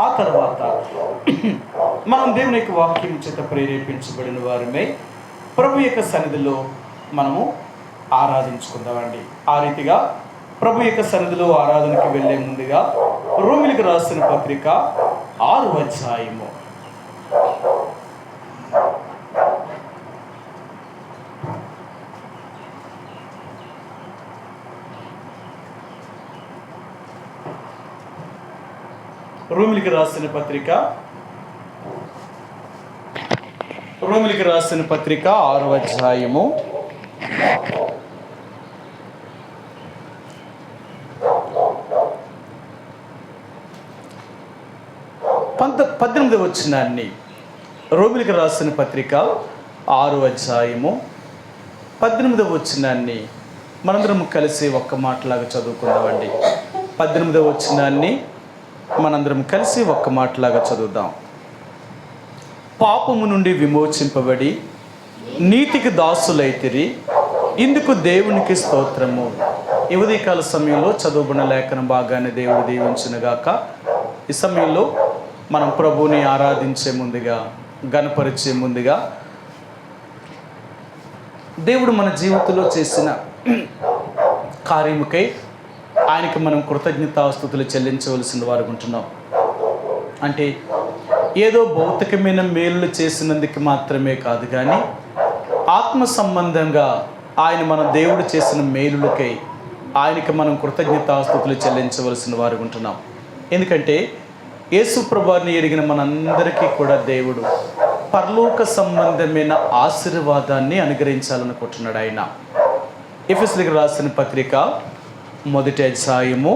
ఆ తర్వాత మనం దేవుని యొక్క వాక్యం చేత ప్రేరేపించబడిన వారమే ప్రభు యొక్క సన్నిధిలో మనము ఆరాధించుకుందామండి. ఆ రీతిగా ప్రభు యొక్క సన్నిధిలో ఆరాధనకి వెళ్ళే ముందుగా రోమిలికి రాసిన పత్రిక 6వ అధ్యాయము రోమిలికి రాసిన పత్రిక 6వ అధ్యాయము 18వ వచనాన్ని, రోమిలికి రాసిన పత్రిక 6వ అధ్యాయము 18వ వచనాన్ని మనందరం కలిసి ఒక్క మాటలాగా చదువుకుందామండి. 18వ వచనాన్ని మనందరం కలిసి ఒక్క మాటలాగా చదువుదాం. పాపము నుండి విమోచింపబడి నీతికి దాసులైతిరి, ఇందుకు దేవునికి స్తోత్రము. ఈ ఉదయకాల సమయంలో చదువుబడిన లేఖన భాగాన్ని దేవుడు దీవించునుగాక. ఈ సమయంలో మనం ప్రభువుని ఆరాధించే ముందుగా, గణపరిచే ముందుగా, దేవుడు మన జీవితంలో చేసిన కార్యముకై ఆయనకి మనం కృతజ్ఞతాస్తుతులు చెల్లించవలసిన వారు ఉంటున్నాం. అంటే ఏదో భౌతికమైన మేలులు చేసినందుకు మాత్రమే కాదు, కానీ ఆత్మ సంబంధంగా ఆయన మన దేవుడు చేసిన మేలులకై ఆయనకి మనం కృతజ్ఞతాస్తుతులు చెల్లించవలసిన వారు ఉంటున్నాం. ఎందుకంటే యేసు ప్రభువుని ఎరిగిన మనందరికీ కూడా దేవుడు పరలోక సంబంధమైన ఆశీర్వాదాన్ని అనుగ్రహించాలనుకుంటున్నాడు. ఆయన ఎఫెసీయులకు రాసిన పత్రిక 1వ అధ్యాయము,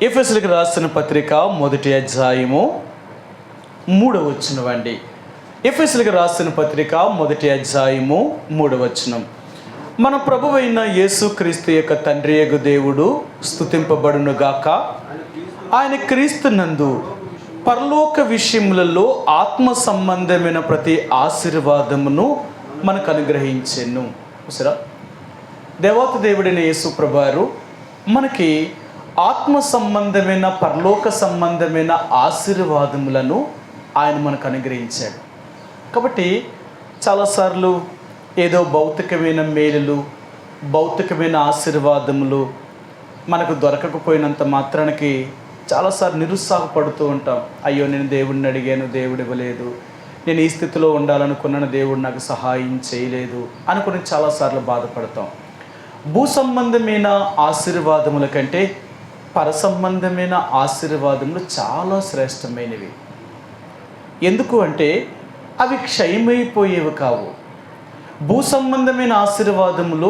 ఎఫెసీయులకు రాసిన పత్రిక 1వ అధ్యాయము 3వ వచనం అండి. ఎఫెసీయులకు రాసిన పత్రిక 1వ అధ్యాయము 3వ వచనం. మన ప్రభువైన యేసుక్రీస్తు యొక్క తండ్రియగు దేవుడు స్తుతింపబడునుగాక. ఆయన క్రీస్తు నందు పరలోక విషయములలో ఆత్మ సంబంధమైన ప్రతి ఆశీర్వాదమును మనకు అనుగ్రహించెను. సరే, దేవాతి దేవుడైన యేసు ప్రభువారు మనకి ఆత్మ సంబంధమైన పరలోక సంబంధమైన ఆశీర్వాదములను ఆయన మనకు అనుగ్రహించాడు. కాబట్టి చాలాసార్లు ఏదో భౌతికమైన మేలులు, భౌతికమైన ఆశీర్వాదములు మనకు దొరకకపోయినంత మాత్రానికి చాలాసార్లు నిరుత్సాహపడుతూ ఉంటాం. అయ్యో, నేను దేవుడిని అడిగాను, దేవుడు ఇవ్వలేదు, నేను ఈ స్థితిలో ఉండాలనుకున్నాను, దేవుడు నాకు సహాయం చేయలేదు అనుకుని చాలాసార్లు బాధపడతాం. భూ సంబంధమైన ఆశీర్వాదముల కంటే పర సంబంధమైన ఆశీర్వాదములు చాలా శ్రేష్టమైనవి. ఎందుకు అంటే అవి క్షయమైపోయేవి కావు. భూ సంబంధమైన ఆశీర్వాదములు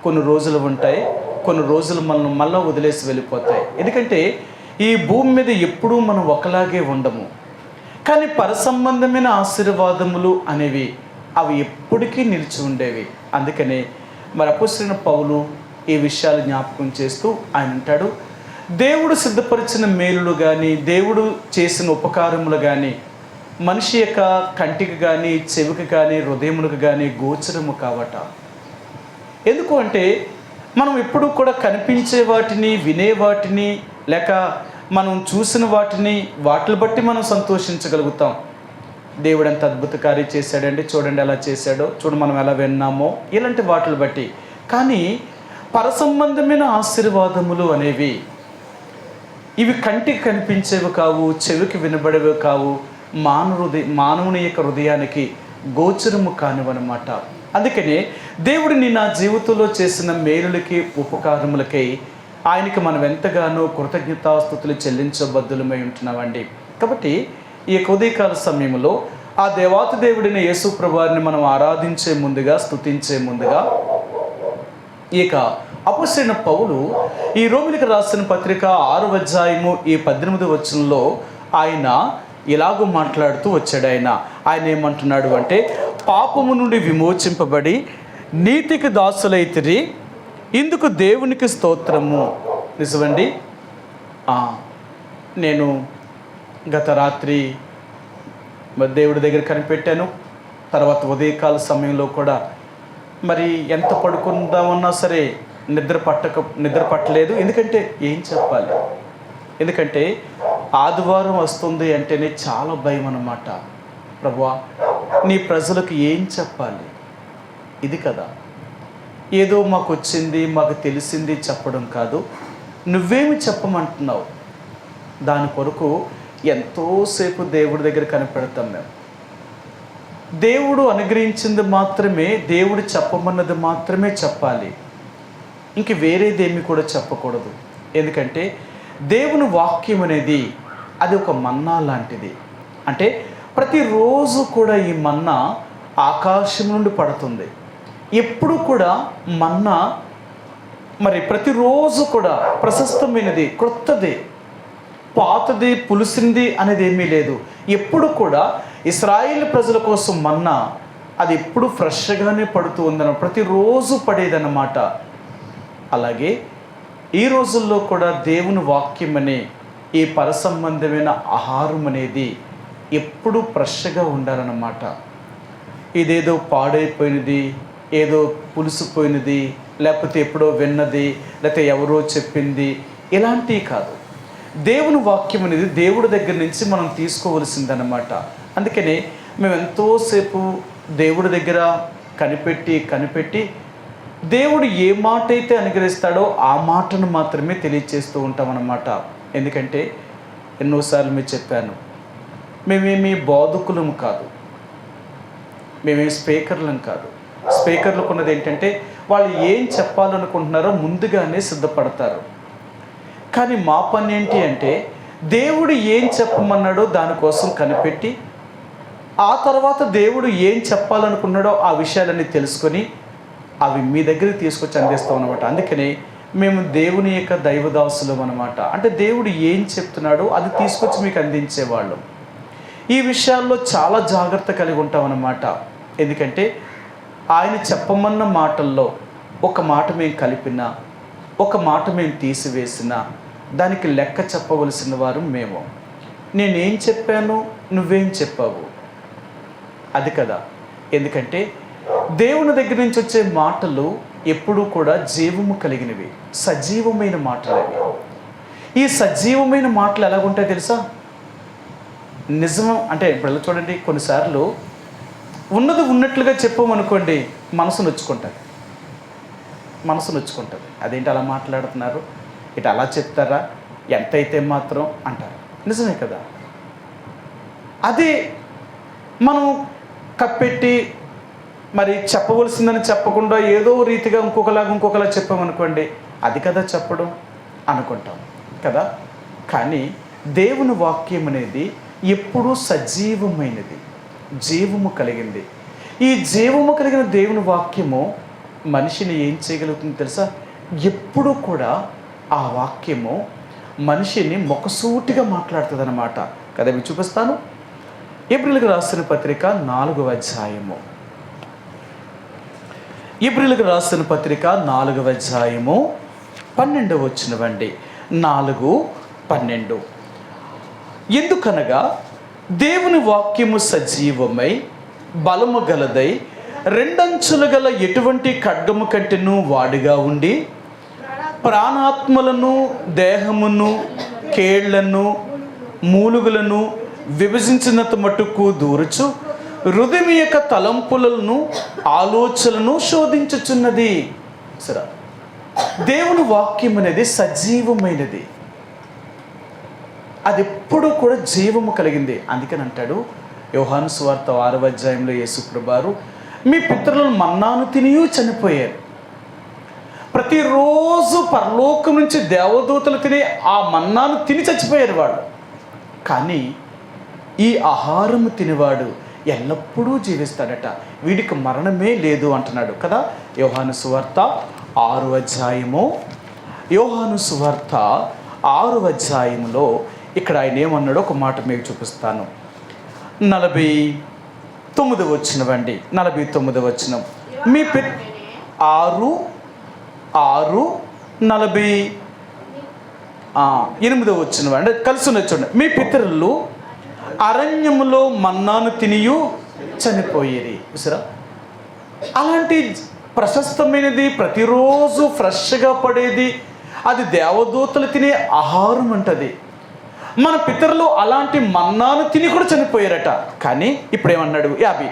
కొన్ని రోజులు ఉంటాయి, కొన్ని రోజులు మనం మళ్ళీ వదిలేసి వెళ్ళిపోతాయి. ఎందుకంటే ఈ భూమి మీద ఎప్పుడూ మనం ఒకలాగే ఉండము. కానీ పర సంబంధమైన ఆశీర్వాదములు అనేవి అవి ఎప్పటికీ నిలిచి ఉండేవి. అందుకనే మరి అపోస్తలుడైన పౌలు ఈ విషయాలు జ్ఞాపకం చేస్తూ ఆయన అంటాడు, దేవుడు సిద్ధపరిచిన మేలులు కానీ, దేవుడు చేసిన ఉపకారములు కానీ మనిషి యొక్క కంటికి కానీ, చెవికి కానీ, హృదయములకు కానీ గోచరము కావట. ఎందుకు అంటే మనం ఎప్పుడు కూడా కనిపించే వాటిని, వినే వాటిని, లేక మనం చూసిన వాటిని బట్టి మనం సంతోషించగలుగుతాం. దేవుడు ఎంత అద్భుత కార్యం చేశాడండి, చూడండి ఎలా చేశాడో, చూడు మనం ఎలా విన్నామో, ఇలాంటి వాటిని బట్టి. కానీ పర సంబంధమైన ఆశీర్వాదములు అనేవి ఇవి కంటికి కనిపించేవి కావు, చెవికి వినబడేవి కావు, మానవుని యొక్క హృదయానికి గోచరము కానివన్నమాట. అందుకనే దేవుడిని నా జీవితంలో చేసిన మేలులకి, ఉపకారములకై ఆయనకి మనం ఎంతగానో కృతజ్ఞతాస్తుతులు చెల్లించబద్దులమై ఉంటున్నామండి. కాబట్టి ఈ ఉదయకాల సమయంలో ఆ దేవాతి దేవుడైన యేసు ప్రభువారిని మనం ఆరాధించే ముందుగా, స్తుతించే ముందుగా, ఇక అపోస్తలుడైన పౌలు ఈ రోమిలికి రాసిన పత్రిక 6వ అధ్యాయము 18వ వచనంలో ఆయన ఇలాగూ మాట్లాడుతూ వచ్చాడు. ఆయన ఏమంటున్నాడు అంటే, పాపము నుండి విమోచింపబడి నీతికి దాసులైతిరి, ఇందుకు దేవునికి స్తోత్రము. నిజమండి, నేను గత రాత్రి దేవుడి దగ్గర కనిపెట్టాను. తర్వాత ఉదయకాల సమయంలో కూడా మరి ఎంత పడుకుందామన్నా సరే నిద్ర పట్టలేదు. ఎందుకంటే ఏం చెప్పాలి, ఎందుకంటే ఆదివారం వస్తుంది అంటేనే చాలా భయం అన్నమాట. ప్రభువా, నీ ప్రజలకు ఏం చెప్పాలి? ఇది కదా, ఏదో మాకు వచ్చింది, మాకు తెలిసింది చెప్పడం కాదు, నువ్వేమి చెప్పమంటున్నావు. దాని కొరకు ఎంతోసేపు దేవుడి దగ్గర కనిపెడతాం మేము. దేవుడు అనుగ్రహించింది మాత్రమే, దేవుడు చెప్పమన్నది మాత్రమే చెప్పాలి. ఇంక వేరేదేమి కూడా చెప్పకూడదు. ఎందుకంటే దేవుని వాక్యం అనేది అది ఒక మన్నా లాంటిది. అంటే ప్రతిరోజు కూడా ఈ మన్నా ఆకాశం నుండి పడుతుంది. ఎప్పుడు కూడా మన్నా మరి ప్రతిరోజు కూడా ప్రశస్తమైనది, క్రొత్తది, పాతది, పులిసింది అనేది ఏమీ లేదు. ఎప్పుడు కూడా ఇశ్రాయేలు ప్రజల కోసం మన్నా అది ఎప్పుడు ఫ్రెష్గానే పడుతూ ఉందన్న, ప్రతిరోజు పడేదన్నమాట. అలాగే ఈ రోజుల్లో కూడా దేవుని వాక్యం అనే ఈ పరసంబంధమైన ఆహారం అనేది ఎప్పుడు ఫ్రెష్గా ఉండాలన్నమాట. ఇదేదో పాడైపోయినది, ఏదో పులిసిపోయినది, లేకపోతే ఎప్పుడో విన్నది, లేకపోతే ఎవరో చెప్పింది, ఇలాంటివి కాదు. దేవుని వాక్యం అనేది దేవుడి దగ్గర నుంచి మనం తీసుకోవలసిందన్నమాట. అందుకనే మేము ఎంతోసేపు దేవుడి దగ్గర కనిపెట్టి దేవుడు ఏ మాట అయితే అనుగ్రహిస్తాడో ఆ మాటను మాత్రమే తెలియచేస్తూ ఉంటామన్నమాట. ఎందుకంటే ఎన్నోసార్లు మీరు చెప్పాను, మేమేమి బోధకులం కాదు, మేమేమి స్పీకర్లం కాదు. స్పీకర్లకు ఉన్నది ఏంటంటే వాళ్ళు ఏం చెప్పాలనుకుంటున్నారో ముందుగానే సిద్ధపడతారు. కానీ మా పని ఏంటి అంటే దేవుడు ఏం చెప్పమన్నాడో దానికోసం కనిపెట్టి, ఆ తర్వాత దేవుడు ఏం చెప్పాలనుకున్నాడో ఆ విషయాలన్నీ తెలుసుకొని అవి మీ దగ్గరికి తీసుకొచ్చి అందిస్తాం అన్నమాట. అందుకని మేము దేవుని యొక్క దైవదాసులం అన్నమాట. అంటే దేవుడు ఏం చెప్తున్నాడో అది తీసుకొచ్చి మీకు అందించేవాళ్ళం. ఈ విషయాల్లో చాలా జాగ్రత్త కలిగి ఉంటామన్నమాట. ఎందుకంటే ఆయన చెప్పమన్న మాటల్లో ఒక మాట మేము కలిపినా, ఒక మాట మేము తీసివేసినా దానికి లెక్క చెప్పవలసిన వారు మేము. నేనేం చెప్పాను, నువ్వేం చెప్పావు, అది కదా. ఎందుకంటే దేవుని దగ్గర నుంచి వచ్చే మాటలు ఎప్పుడూ కూడా జీవము కలిగినవి, సజీవమైన మాటలు అవి. ఈ సజీవమైన మాటలు ఎలాగుంటాయో తెలుసా? నిజం అంటే ఇప్పుడు చూడండి, కొన్నిసార్లు ఉన్నది ఉన్నట్లుగా చెప్పామనుకోండి, మనసు నొచ్చుకుంటుంది. అదేంటి అలా మాట్లాడుతున్నారు, ఇటు అలా చెప్తారా, ఎంతైతే మాత్రం అంటారు. నిజమే కదా. అదే మనం కప్పెట్టి మరి చెప్పవలసిందని చెప్పకుండా ఏదో రీతిగా ఇంకొకలా చెప్పామనుకోండి, అది కదా చెప్పడం అనుకుంటాం కదా. కానీ దేవుని వాక్యం అనేది ఎప్పుడూ సజీవమైనది, జీవము కలిగింది. ఈ జీవము కలిగిన దేవుని వాక్యము మనిషిని ఏం చేయగలుగుతుంది తెలుసా? ఎప్పుడూ కూడా ఆ వాక్యము మనిషిని మొక్కసూటిగా మాట్లాడుతుంది అన్నమాట కదా. మీకు చూపిస్తాను. ఏప్రిల్కి రాసిన పత్రిక 4వ అధ్యాయము. ఏప్రిల్కి రాసిన పత్రిక 4వ అధ్యాయము 12వ వచనమండి. 4:12. ఎందుకనగా దేవుని వాక్యము సజీవమై బలము గలదై రెండంచులు గల ఎటువంటి ఖడ్గము కంటెను వాడిగా ఉండి ప్రాణాత్మలను, దేహమును, కేళ్లను, మూలుగులను విభజించినంత మట్టుకు దూరుచు హృదయం యొక్క తలంపులను, ఆలోచనలను శోధించుచున్నది. సరే, దేవుని వాక్యం అనేది సజీవమైనది, అది ఎప్పుడు కూడా జీవము కలిగింది. అందుకని అంటాడు యోహాను సువార్త 6వ అధ్యాయంలో యేసుప్రభువారు, మీ పితరులను మన్నాను తినియూ చనిపోయారు. ప్రతిరోజు పరలోకం నుంచి దేవదూతలు తినే ఆ మన్నాను తిని చచ్చిపోయారు వాళ్ళు. కానీ ఈ ఆహారము తినేవాడు ఎల్లప్పుడూ జీవిస్తాడట, వీడికి మరణమే లేదు అంటున్నాడు కదా. యోహాను సువార్త 6వ అధ్యాయము, యోహాను సువార్త 6వ అధ్యాయంలో ఇక్కడ ఆయన ఏమన్నాడో ఒక మాట మీకు చూపిస్తాను. 49వ వచనమండి. 49వ వచనం. మీ 6:48వ వచనం అంటే కలిసి ఉన్నది చూడండి. మీ పితరులు అరణ్యములో మన్నాను తినియు చనిపోయేది. చూసారా? అలాంటి ప్రశస్తమైనది, ప్రతిరోజు ఫ్రెష్గా పడేది, అది దేవదూతలు తినే ఆహారం అంటది. మన పితరులు అలాంటి మన్నాను తిని కూడా చనిపోయారట. కానీ ఇప్పుడు ఏమన్నాడు 50,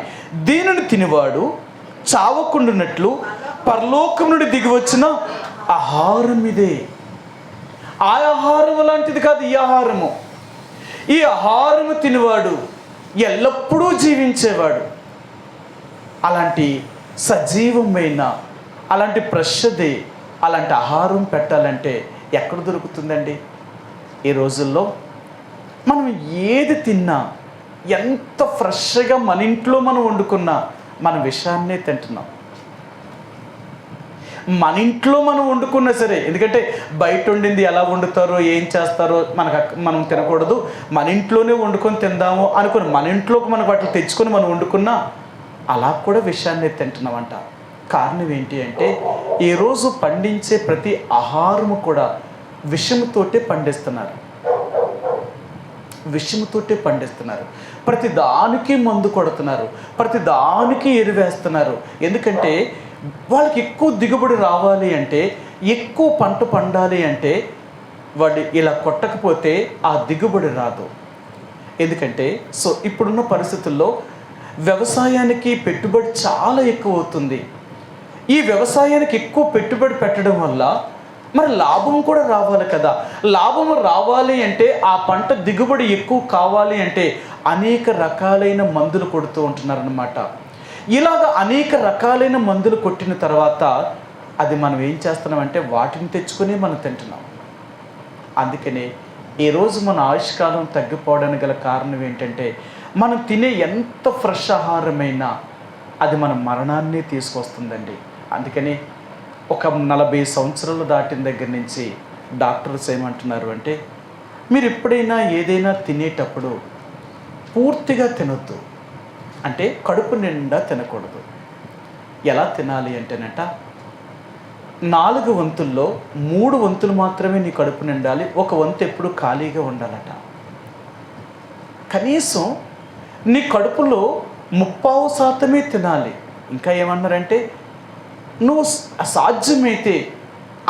దీనిని తినివాడు చావకుండునట్లు పరలోకం నుండి దిగి వచ్చిన ఆహారం ఇదే. ఆ ఆహారం లాంటిది కాదు ఈ ఆహారము. ఈ ఆహారము తినివాడు ఎల్లప్పుడూ జీవించేవాడు. అలాంటి సజీవమైన, అలాంటి ఫ్రెష్ది, అలాంటి ఆహారం పెట్టాలంటే ఎక్కడ దొరుకుతుందండి? ఈ రోజుల్లో మనం ఏది తిన్నా, ఎంత ఫ్రెష్గా మన ఇంట్లో మనం వండుకున్నా మన విషయాన్నే తింటున్నాం. మన ఇంట్లో మనం వండుకున్నా సరే, ఎందుకంటే బయట వండింది ఎలా వండుతారో ఏం చేస్తారో మనం తినకూడదు, మన ఇంట్లోనే వండుకొని తిందాము అనుకుని మన ఇంట్లోకి మనం వాటిని తెచ్చుకొని మనం వండుకున్నా అలా కూడా విషయాన్ని తింటున్నామంట. కారణం ఏంటి అంటే ఈరోజు పండించే ప్రతి ఆహారము కూడా విషముతోటే పండిస్తున్నారు. విషముతోటే పండిస్తున్నారు. ప్రతి దానికి మందు కొడుతున్నారు, ప్రతి దానికి ఎరువేస్తున్నారు. ఎందుకంటే వాళ్ళకి ఎక్కువ దిగుబడి రావాలి అంటే, ఎక్కువ పంట పండాలి అంటే వాడు ఇలా కొట్టకపోతే ఆ దిగుబడి రాదు. ఎందుకంటే ఇప్పుడున్న పరిస్థితుల్లో వ్యవసాయానికి పెట్టుబడి చాలా ఎక్కువ అవుతుంది. ఈ వ్యవసాయానికి ఎక్కువ పెట్టుబడి పెట్టడం వల్ల మరి లాభం కూడా రావాలి కదా. లాభం రావాలి అంటే, ఆ పంట దిగుబడి ఎక్కువ కావాలి అంటే అనేక రకాలైన మందులు కొడుతూ ఉంటున్నారన్నమాట. ఇలాగ అనేక రకాలైన మందులు కొట్టిన తర్వాత అది మనం ఏం చేస్తున్నామంటే వాటిని తెచ్చుకొని మనం తింటున్నాం. అందుకనే ఈరోజు మన ఆయుష్కాలం తగ్గిపోవడానికి గల కారణం ఏంటంటే మనం తినే ఎంత ఫ్రెష్ ఆహారమైనా అది మన మరణాన్ని తీసుకొస్తుందండి. అందుకని ఒక 40 సంవత్సరాలు దాటిన దగ్గర నుంచి డాక్టర్స్ ఏమంటున్నారు అంటే, మీరు ఎప్పుడైనా ఏదైనా తినేటప్పుడు పూర్తిగా తినొద్దు, అంటే కడుపు నిండా తినకూడదు. ఎలా తినాలి అంటేనట 4 వంతుల్లో 3 వంతులు మాత్రమే నీ కడుపు నిండాలి, 1 వంతు ఎప్పుడు ఖాళీగా ఉండాలట. కనీసం నీ కడుపులో 30% తినాలి. ఇంకా ఏమన్నారంటే నువ్వు సాధ్యమైతే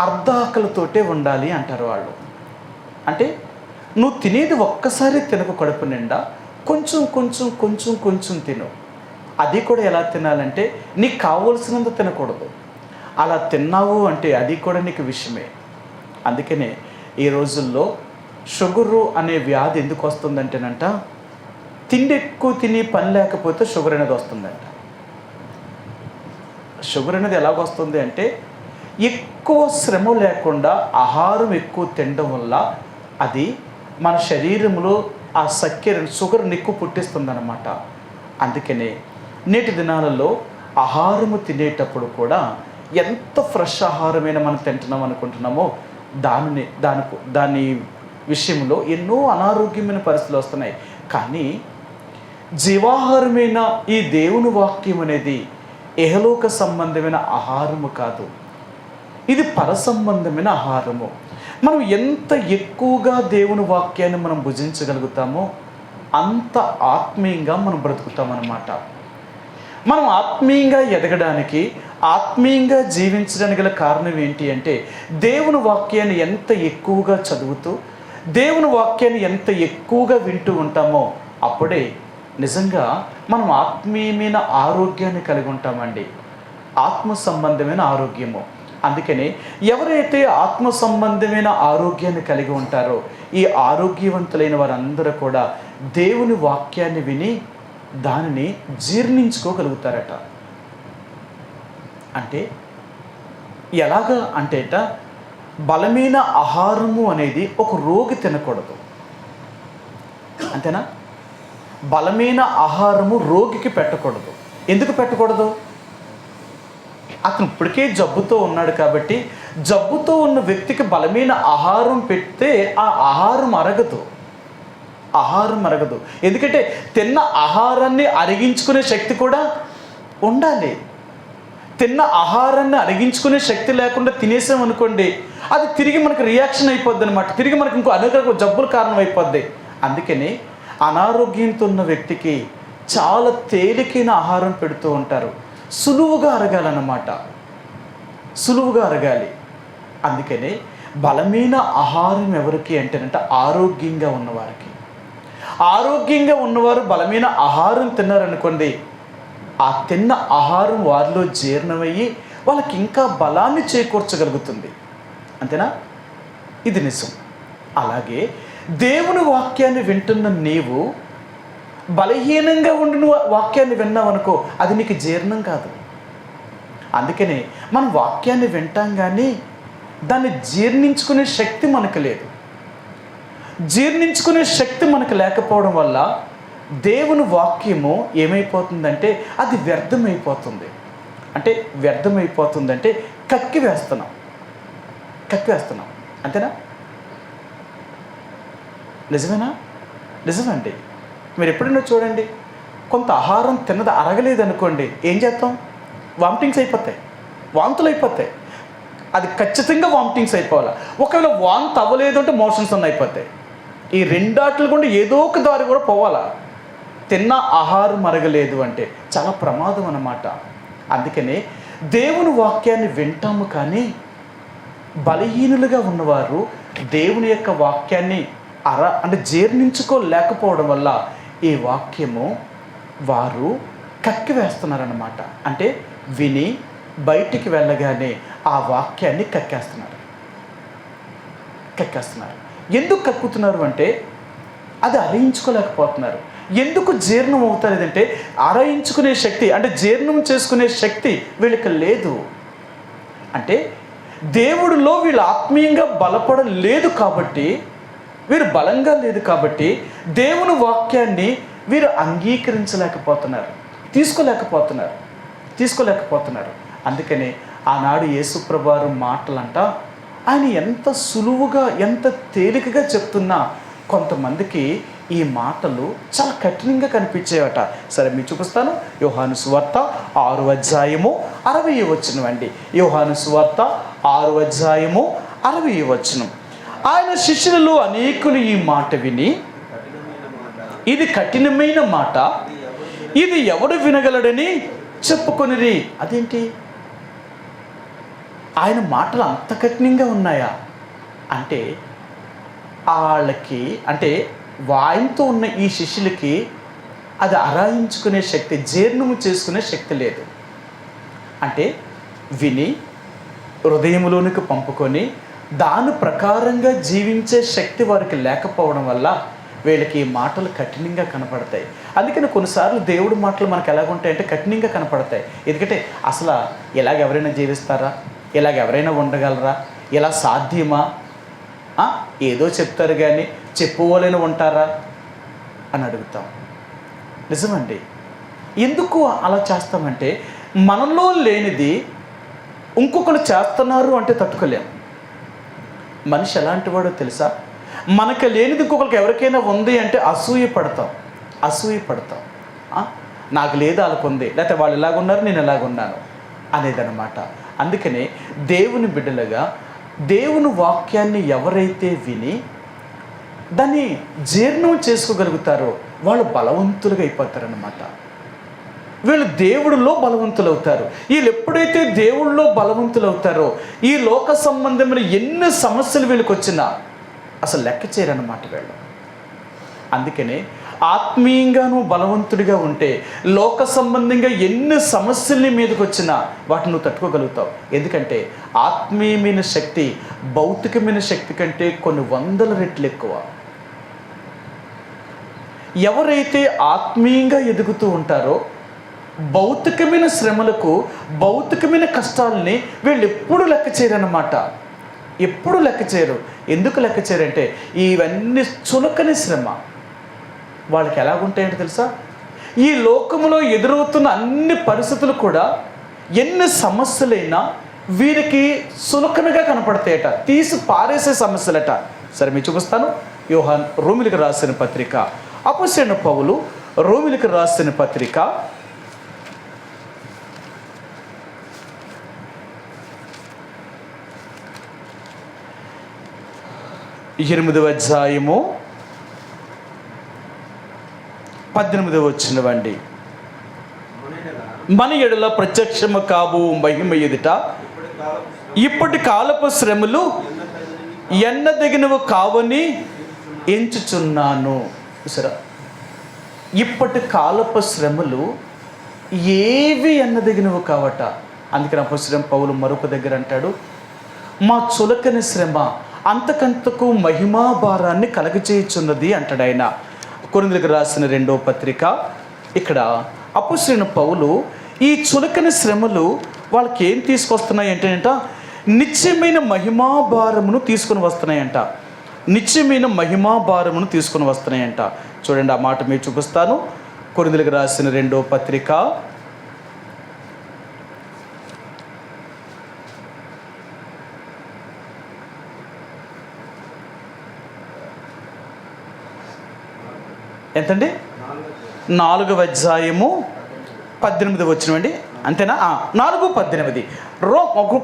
అర్ధ ఆకలితోటే ఉండాలి అంటారు వాళ్ళు. అంటే నువ్వు తినేది ఒక్కసారి తినక కడుపు నిండా కొంచెం కొంచెం కొంచెం కొంచెం తిను. అది కూడా ఎలా తినాలంటే నీకు కావలసినంత తినకూడదు. అలా తిన్నావు అంటే అది కూడా నీకు విషయమే. అందుకనే ఈ రోజుల్లో షుగరు అనే వ్యాధి ఎందుకు వస్తుందంటేనంట, తిండి ఎక్కువ తిని పని లేకపోతే షుగర్ అనేది వస్తుందంట. షుగర్ అనేది ఎలాగొస్తుంది అంటే ఎక్కువ శ్రమ లేకుండా ఆహారం ఎక్కువ తినడం వల్ల అది మన శరీరంలో ఆ షుగర్ని ఎక్కువ పుట్టిస్తుందన్నమాట. అందుకనే నేటి దినాలలో ఆహారము తినేటప్పుడు కూడా ఎంత ఫ్రెష్ ఆహారమైన మనం తింటున్నాం అనుకుంటున్నామో దాని విషయంలో ఎన్నో అనారోగ్యమైన పరిస్థితులు వస్తున్నాయి. కానీ జీవాహారమైన ఈ దేవుని వాక్యం అనేది ఇహలోక సంబంధమైన ఆహారము కాదు, ఇది పరసంబంధమైన ఆహారము. మనం ఎంత ఎక్కువగా దేవుని వాక్యాన్ని మనం భుజించగలుగుతామో అంత ఆత్మీయంగా మనం బ్రతుకుతామన్నమాట. మనం ఆత్మీయంగా ఎదగడానికి, ఆత్మీయంగా జీవించడానికి గల కారణం ఏంటి అంటే దేవుని వాక్యాన్ని ఎంత ఎక్కువగా చదువుతూ, దేవుని వాక్యాన్ని ఎంత ఎక్కువగా వింటూ ఉంటామో అప్పుడే నిజంగా మనం ఆత్మీయమైన ఆరోగ్యాన్ని కలిగి ఉంటామండి. ఆత్మ సంబంధమైన ఆరోగ్యము. అందుకనే ఎవరైతే ఆత్మ సంబంధమైన ఆరోగ్యాన్ని కలిగి ఉంటారో ఈ ఆరోగ్యవంతులైన వారందరూ కూడా దేవుని వాక్యాన్ని విని దానిని జీర్ణించుకోగలుగుతారట. అంటే ఎలాగా అంటేట బలమైన ఆహారము అనేది ఒక రోగి తినకూడదు, అంతేనా? బలమైన ఆహారము రోగికి పెట్టకూడదు. ఎందుకు పెట్టకూడదు? అతను ఇప్పటికే జబ్బుతో ఉన్నాడు కాబట్టి జబ్బుతో ఉన్న వ్యక్తికి బలమైన ఆహారం పెడితే ఆ ఆహారం అరగదు. ఎందుకంటే తిన్న ఆహారాన్ని అరిగించుకునే శక్తి కూడా ఉండాలి. తిన్న ఆహారాన్ని అరిగించుకునే శక్తి లేకుండా తినేసామనుకోండి, అది తిరిగి మనకు రియాక్షన్ అయిపోద్ది అనమాట. తిరిగి మనకు ఇంకో అనేక జబ్బుల కారణం అయిపోద్ది. అందుకని అనారోగ్యంతో ఉన్న వ్యక్తికి చాలా తేలికైన ఆహారం పెడుతూ ఉంటారు. సులువుగా అరగాలన్నమాట, సులువుగా అరగాలి. అందుకనే బలమైన ఆహారం ఎవరికి అంటేనంటే ఆరోగ్యంగా ఉన్నవారికి. ఆరోగ్యంగా ఉన్నవారు బలమైన ఆహారం తిన్నారనుకోండి, ఆ తిన్న ఆహారం వారిలో జీర్ణమయ్యి వాళ్ళకి ఇంకా బలాన్ని చేకూర్చగలుగుతుంది. అంతేనా? ఇది నిజం. అలాగే దేవుని వాక్యాన్ని వింటున్న నీవు బలహీనంగా ఉండిన వాక్యాన్ని విన్నావనుకో, అది నీకు జీర్ణం కాదు. అందుకనే మనం వాక్యాన్ని వింటాం కానీ దాన్ని జీర్ణించుకునే శక్తి మనకు లేదు. జీర్ణించుకునే శక్తి మనకు లేకపోవడం వల్ల దేవుని వాక్యము ఏమైపోతుందంటే అది వ్యర్థమైపోతుంది. అంటే వ్యర్థమైపోతుందంటే కక్కివేస్తున్నాం. అంతేనా? నిజమేనా? నిజమండి. మీరు ఎప్పుడైనా చూడండి, కొంత ఆహారం తిన్నది అరగలేదనుకోండి, ఏం చేస్తాం? వామిటింగ్స్ అయిపోతాయి, వాంతులు అయిపోతాయి. అది ఖచ్చితంగా వామిటింగ్స్ అయిపోవాలి. ఒకవేళ వాంతి అవ్వలేదు అంటే మోషన్స్ అన్నీ అయిపోతాయి. ఈ రెండాట్లు కూడా ఏదో ఒక దారి కూడా పోవాలా. తిన్న ఆహారం అరగలేదు అంటే చాలా ప్రమాదం అన్నమాట. అందుకనే దేవుని వాక్యాన్ని వింటాము కానీ బలహీనులుగా ఉన్నవారు దేవుని యొక్క వాక్యాన్ని అంటే జీర్ణించుకోలేకపోవడం వల్ల ఈ వాక్యము వారు కక్కివేస్తున్నారన్నమాట. అంటే విని బయటికి వెళ్ళగానే ఆ వాక్యాన్ని కక్కేస్తున్నారు. ఎందుకు కక్కుతున్నారు అంటే అది అరయించుకోలేకపోతున్నారు. ఎందుకు జీర్ణం అవుతారంటే అరయించుకునే శక్తి, అంటే జీర్ణం చేసుకునే శక్తి వీళ్ళకి లేదు. అంటే దేవుడిలో వీళ్ళు ఆత్మీయంగా బలపడలేదు కాబట్టి, వీరు బలంగా లేదు కాబట్టి దేవుని వాక్యాన్ని వీరు అంగీకరించలేకపోతున్నారు, తీసుకోలేకపోతున్నారు. అందుకనే ఆనాడు యేసుప్రభువారు మాటలంట ఆయన ఎంత సులువుగా ఎంత తేలికగా చెప్తున్నా కొంతమందికి ఈ మాటలు చాలా కఠినంగా కనిపించేవట. సరే మీకు చూపిస్తాను. యోహాను సువార్త 6వ అధ్యాయము 60వ వచనం అండి. యోహాను సువార్త 6వ అధ్యాయము 60వ వచనం. ఆయన శిష్యులలో అనేకులు ఈ మాట విని, ఇది కఠినమైన మాట, ఇది ఎవడు వినగలడని చెప్పుకొనిరి. అదేంటి? ఆయన మాటలు అంత కఠినంగా ఉన్నాయా అంటే వాళ్ళకి, అంటే ఆయనతో ఉన్న ఈ శిష్యులకి అది అరాయించుకునే శక్తి, జీర్ణము చేసుకునే శక్తి లేదు. అంటే విని హృదయంలోనికి పంపుకొని దాని ప్రకారంగా జీవించే శక్తి వారికి లేకపోవడం వల్ల వీళ్ళకి ఈ మాటలు కఠినంగా కనపడతాయి. అందుకని కొన్నిసార్లు దేవుడి మాటలు మనకు ఎలాగుంటాయంటే కఠినంగా కనపడతాయి. ఎందుకంటే అసలు ఇలాగ ఎవరైనా జీవిస్తారా, ఇలాగ ఎవరైనా ఉండగలరా, ఇలా సాధ్యమా, ఏదో చెప్తారు కానీ చెప్పుకోలేని ఉంటారా అని అడుగుతాం. నిజమండి. ఎందుకు అలా చేస్తామంటే మనలో లేనిది ఇంకొకరు చేస్తున్నారు అంటే తట్టుకోలేము. మనిషి ఎలాంటి వాడో తెలుసా? మనకు లేనిది ఇంకొకరికి ఎవరికైనా ఉంది అంటే అసూయ పడతాం. నాకు లేదు వాళ్ళకు ఉంది, లేకపోతే వాళ్ళు ఇలాగున్నారు నేను ఎలాగున్నాను అనేదన్నమాట. అందుకనే దేవుని బిడ్డలుగా దేవుని వాక్యాన్ని ఎవరైతే విని దాన్ని జీర్ణం చేసుకోగలుగుతారో వాళ్ళు బలవంతులుగా అయిపోతారన్నమాట. వీళ్ళు దేవుడిలో బలవంతులు అవుతారు. వీళ్ళు ఎప్పుడైతే దేవుడిలో బలవంతులు అవుతారో ఈ లోక సంబంధమైన ఎన్ని సమస్యలు వీళ్ళకి వచ్చినా అసలు లెక్క చేయరన్నమాట వీళ్ళు. అందుకనే ఆత్మీయంగాను బలవంతుడిగా ఉంటే లోక సంబంధంగా ఎన్ని సమస్యల్ని మీదకి వచ్చినా వాటిని నువ్వు తట్టుకోగలుగుతావు. ఎందుకంటే ఆత్మీయమైన శక్తి భౌతికమైన శక్తి కంటే కొన్ని 100 రెట్లు ఎక్కువ. ఎవరైతే ఆత్మీయంగా ఎదుగుతూ ఉంటారో భౌతికమైన శ్రమలకు, భౌతికమైన కష్టాలని వీళ్ళు ఎప్పుడు లెక్క చేయరన్నమాట. ఎప్పుడు లెక్క చేయరు. ఎందుకు లెక్క చేయరంటే ఇవన్నీ చులకని శ్రమ వాళ్ళకి ఎలాగుంటాయంటే తెలుసా? ఈ లోకంలో ఎదురవుతున్న అన్ని పరిస్థితులు కూడా ఎన్ని సమస్యలైనా వీరికి సులకనగా కనపడతాయట, తీసి పారేసే సమస్యలట. సరే మీకు చూపిస్తాను. యోహాను రోమిలికి రాసిన పత్రిక, అపొస్తలుడైన పౌలు రోమిలికి రాసిన పత్రిక 8వ అధ్యాయము 18వ వచనం అండి. మన ఎడల ప్రత్యక్షము కాబు మహిమ ఎదుట ఇప్పటి కాలపు శ్రమలు ఎన్నదగినవి కావని ఎంచుచున్నాను. సరే, ఇప్పటి కాలపు శ్రమలు ఏవి ఎన్నదగినవి కావట. అందుకని అపొస్తలుడైన పౌలు మరొక దగ్గర అంటాడు, మా చులకని శ్రమ అంతకంతకు మహిమా భారాన్ని కలగచేయుచున్నది అంటాడు ఆయన. కొరింథీయులకు రాసిన 2వ పత్రిక. ఇక్కడ అపొస్తలుడైన పౌలు ఈ చులకని శ్రమలు వాళ్ళకి ఏం తీసుకొస్తున్నాయి అంటేనంట, నిత్యమైన మహిమా భారమును తీసుకుని వస్తున్నాయంట. నిత్యమైన మహిమా భారమును తీసుకుని వస్తున్నాయంట. చూడండి, ఆ మాట మీరు చూపిస్తాను. కొరింథీయులకు రాసిన 2వ పత్రిక, ఎంతండి? 4వ అధ్యాయము 18 వచ్చినవండి. అంతేనా? 4:18.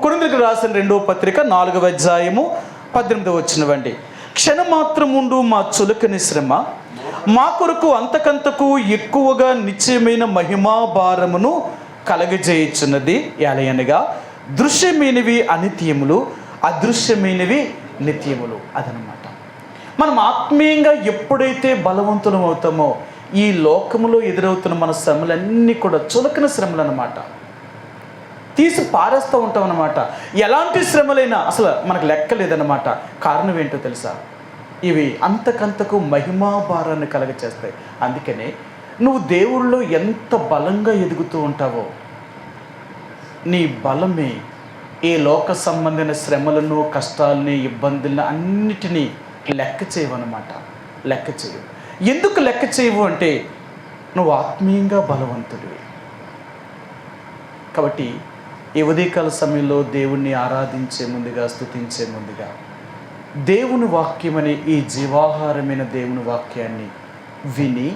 కొరింథీయులకు రాసిన 2వ పత్రిక 4వ అధ్యాయము 18 వచ్చినవండి. క్షణమాత్రముండు మా చులకని శ్రమ మా కొరకు అంతకంతకు ఎక్కువగా నిశ్చయమైన మహిమా భారమును కలగజేయుచున్నది. ఎలయనగా దృశ్యమైనవి అనిత్యములు, అదృశ్యమైనవి నిత్యములు. అదనమాట. మనం ఆత్మీయంగా ఎప్పుడైతే బలవంతులం అవుతామో, ఈ లోకములో ఎదురవుతున్న మన శ్రమలన్నీ కూడా చులకన శ్రమలు అన్నమాట. తీసి పారేస్తూ ఉంటాం అన్నమాట. ఎలాంటి శ్రమలైనా అసలు మనకు లెక్క లేదన్నమాట. కారణం ఏంటో తెలుసా? ఇవి అంతకంతకు మహిమా భారాన్ని కలగచేస్తాయి. అందుకనే నువ్వు దేవుళ్ళో ఎంత బలంగా ఎదుగుతూ ఉంటావో, నీ బలమే ఈ లోక సంబంధమైన శ్రమలను, కష్టాలని, ఇబ్బందులను అన్నిటినీ లెక్క చేయవన్నమాట. లెక్క చేయవు. ఎందుకు లెక్క చేయవు అంటే నువ్వు ఆత్మీయంగా బలవంతుడివి. కాబట్టి ఈ ఉదయకాల సమయంలో దేవుణ్ణి ఆరాధించే ముందుగా, స్తుతించే ముందుగా, దేవుని వాక్యమనే ఈ జీవాహారమైన దేవుని వాక్యాన్ని విని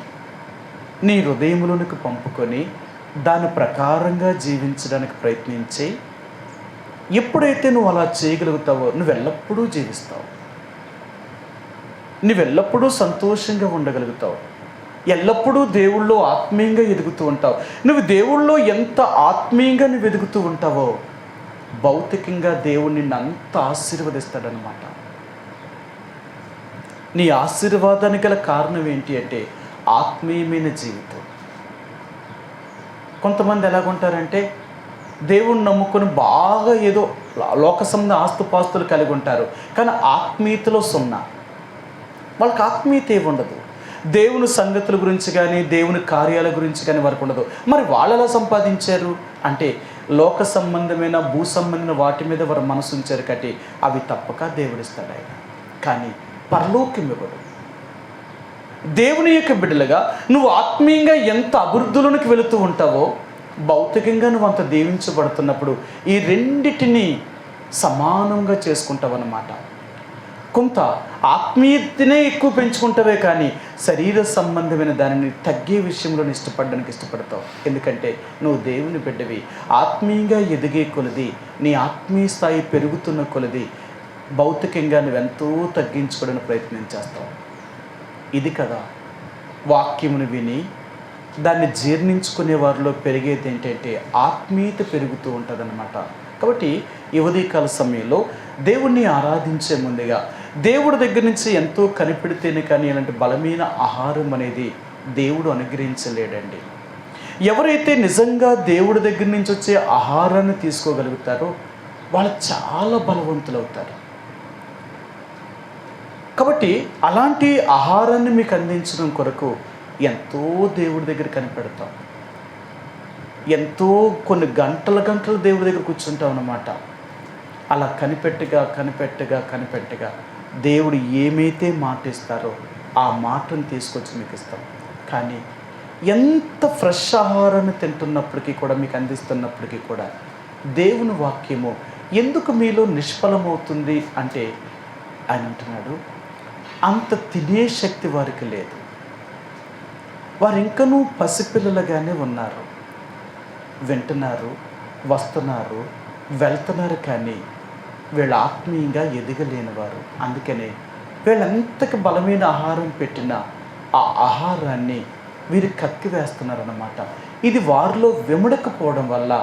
నీ హృదయములోనికి పంపుకొని దాని ప్రకారంగా జీవించడానికి ప్రయత్నించి, ఎప్పుడైతే నువ్వు అలా చేయగలుగుతావో నువ్వు ఎల్లప్పుడూ జీవిస్తావు. నువ్వెల్లప్పుడూ సంతోషంగా ఉండగలుగుతావు. ఎల్లప్పుడూ దేవుళ్ళో ఆత్మీయంగా ఎదుగుతూ ఉంటావు. నువ్వు దేవుళ్ళో ఎంత ఆత్మీయంగా నువ్వు ఎదుగుతూ ఉంటావో, భౌతికంగా దేవుడు నిన్ను అంత ఆశీర్వదిస్తాడనమాట. నీ ఆశీర్వాదానికి గల కారణం ఏంటి అంటే ఆత్మీయమైన జీవితం. కొంతమంది ఎలాగుంటారంటే దేవుణ్ణి నమ్ముకొని బాగా ఏదో లోక సంబంధ ఆస్తుపాస్తులు కలిగి ఉంటారు, కానీ ఆత్మీయతలో సున్నా. వాళ్ళకి ఆత్మీయత ఏమి ఉండదు. దేవుని సంగతుల గురించి కానీ, దేవుని కార్యాల గురించి కానీ వారికి ఉండదు. మరి వాళ్ళు ఎలా సంపాదించారు అంటే లోక సంబంధమైన, భూ సంబంధమైన వాటి మీద వారు మనసు ఉంచారు కాబట్టి అవి తప్పక దేవుడిస్తాడు ఆయన. కానీ పరలోకం ఇవ్వడు. దేవుని యొక్క బిడ్డలుగా నువ్వు ఆత్మీయంగా ఎంత అభివృద్ధిలోనికి వెళుతూ ఉంటావో, భౌతికంగా నువ్వు అంత దీవించబడుతున్నప్పుడు ఈ రెండిటిని సమానంగా చేసుకుంటావు అన్నమాట. కొంత ఆత్మీయతనే ఎక్కువ పెంచుకుంటావే కానీ శరీర సంబంధమైన దానిని తగ్గే విషయంలో ఇష్టపడడానికి ఇష్టపడతావు. ఎందుకంటే నువ్వు దేవుని బిడ్డవి. ఆత్మీయంగా ఎదిగే కొలది, నీ ఆత్మీయ స్థాయి పెరుగుతున్న కొలది భౌతికంగా నువ్వెంతో తగ్గించుకోవడానికి ప్రయత్నం చేస్తావు. ఇది కదా వాక్యమును విని దాన్ని జీర్ణించుకునే వారిలో పెరిగేది ఏంటంటే ఆత్మీయత పెరుగుతూ ఉంటుందన్నమాట. కాబట్టి ఈ ఉదయకాల సమయంలో దేవుణ్ణి ఆరాధించే ముందుగా దేవుడి దగ్గర నుంచి ఎంతో కనిపెడితేనే కానీ ఇలాంటి బలమైన ఆహారం అనేది దేవుడు అనుగ్రహించలేడండి. ఎవరైతే నిజంగా దేవుడి దగ్గర నుంచి వచ్చే ఆహారాన్ని తీసుకోగలుగుతారో వాళ్ళు చాలా బలవంతులు అవుతారు. కాబట్టి అలాంటి ఆహారాన్ని మీకు అందించడం కొరకు ఎంతో దేవుడి దగ్గర కనిపెడతాం. ఎంతో కొన్ని గంటల దేవుడి దగ్గర కూర్చుంటాం అన్నమాట. అలా కనిపెట్టగా దేవుడు ఏమైతే మాట ఇస్తారో ఆ మాటను తీసుకొచ్చి మీకు ఇస్తాం. కానీ ఎంత ఫ్రెష్ ఆహారాన్ని తింటున్నప్పటికీ కూడా, మీకు అందిస్తున్నప్పటికీ కూడా దేవుని వాక్యము ఎందుకు మీలో నిష్ఫలమవుతుంది అంటే ఆయన అంటున్నాడు, అంత తినే శక్తి వారికి లేదు. వారు ఇంకనూ పసిపిల్లలుగానే ఉన్నారు. వింటున్నారు, వస్తున్నారు, వెళ్తున్నారు, కానీ వీళ్ళు ఆత్మీయంగా ఎదగలేనివారు. అందుకనే వీళ్ళంతకి బలమైన ఆహారం పెట్టినా ఆ ఆహారాన్ని వీరు కక్కివేస్తున్నారన్నమాట. ఇది వారిలో విమడకపోవడం వల్ల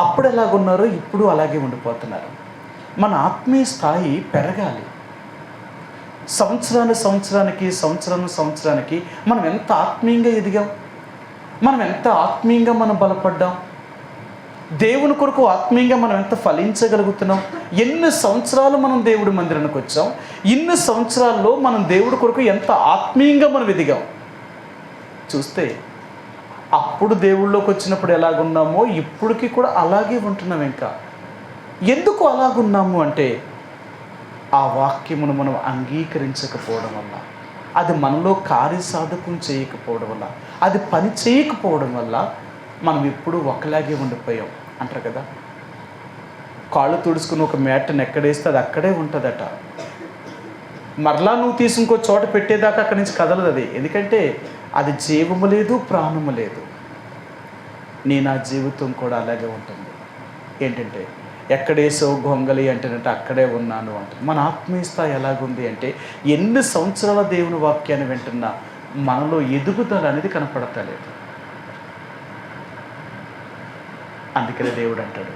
అప్పుడు ఎలాగున్నారో ఇప్పుడు అలాగే ఉండిపోతున్నారు. మన ఆత్మీయ స్థాయి పెరగాలి. సంవత్సరానికి మనం ఎంత ఆత్మీయంగా ఎదిగాం, మనం ఎంత ఆత్మీయంగా మనం బలపడ్డాం, దేవుని కొరకు ఆత్మీయంగా మనం ఎంత ఫలించగలుగుతున్నాం. ఎన్ని సంవత్సరాలు మనం దేవుడి మందిరానికి వచ్చాం, ఇన్ని సంవత్సరాల్లో మనం దేవుడి కొరకు ఎంత ఆత్మీయంగా మనం ఎదిగాం. చూస్తే అప్పుడు దేవుళ్ళలోకి వచ్చినప్పుడు ఎలాగున్నామో ఇప్పటికీ కూడా అలాగే ఉంటున్నాం. ఇంకా ఎందుకు అలాగున్నాము అంటే ఆ వాక్యమును మనం అంగీకరించకపోవడం వల్ల, అది మనలో కార్యసాధకం చేయకపోవడం వల్ల, అది పని చేయకపోవడం వల్ల మనం ఎప్పుడూ ఒకలాగే ఉండిపోయాం అంటారు కదా. కాళ్ళు తుడుచుకుని ఒక మేటను ఎక్కడేస్తే అది అక్కడే ఉంటుందట. మరలా నువ్వు తీసి ఇంకో చోట పెట్టేదాకా అక్కడి నుంచి కదలదు అది. ఎందుకంటే అది జీవము లేదు, ప్రాణము లేదు. నా జీవితం కూడా అలాగే ఉంటుంది. ఏంటంటే ఎక్కడేసో గొంగలి అంటేనంటే అక్కడే ఉన్నాను అంటే. మన ఆత్మీయ స్థాయి ఎలాగుంది అంటే ఎన్ని సంవత్సరాల దేవుని వాక్యాన్ని వింటున్నా మనలో ఎదుగుదల అనేది కనపడతలేదు. అందుకనే దేవుడు అంటాడు,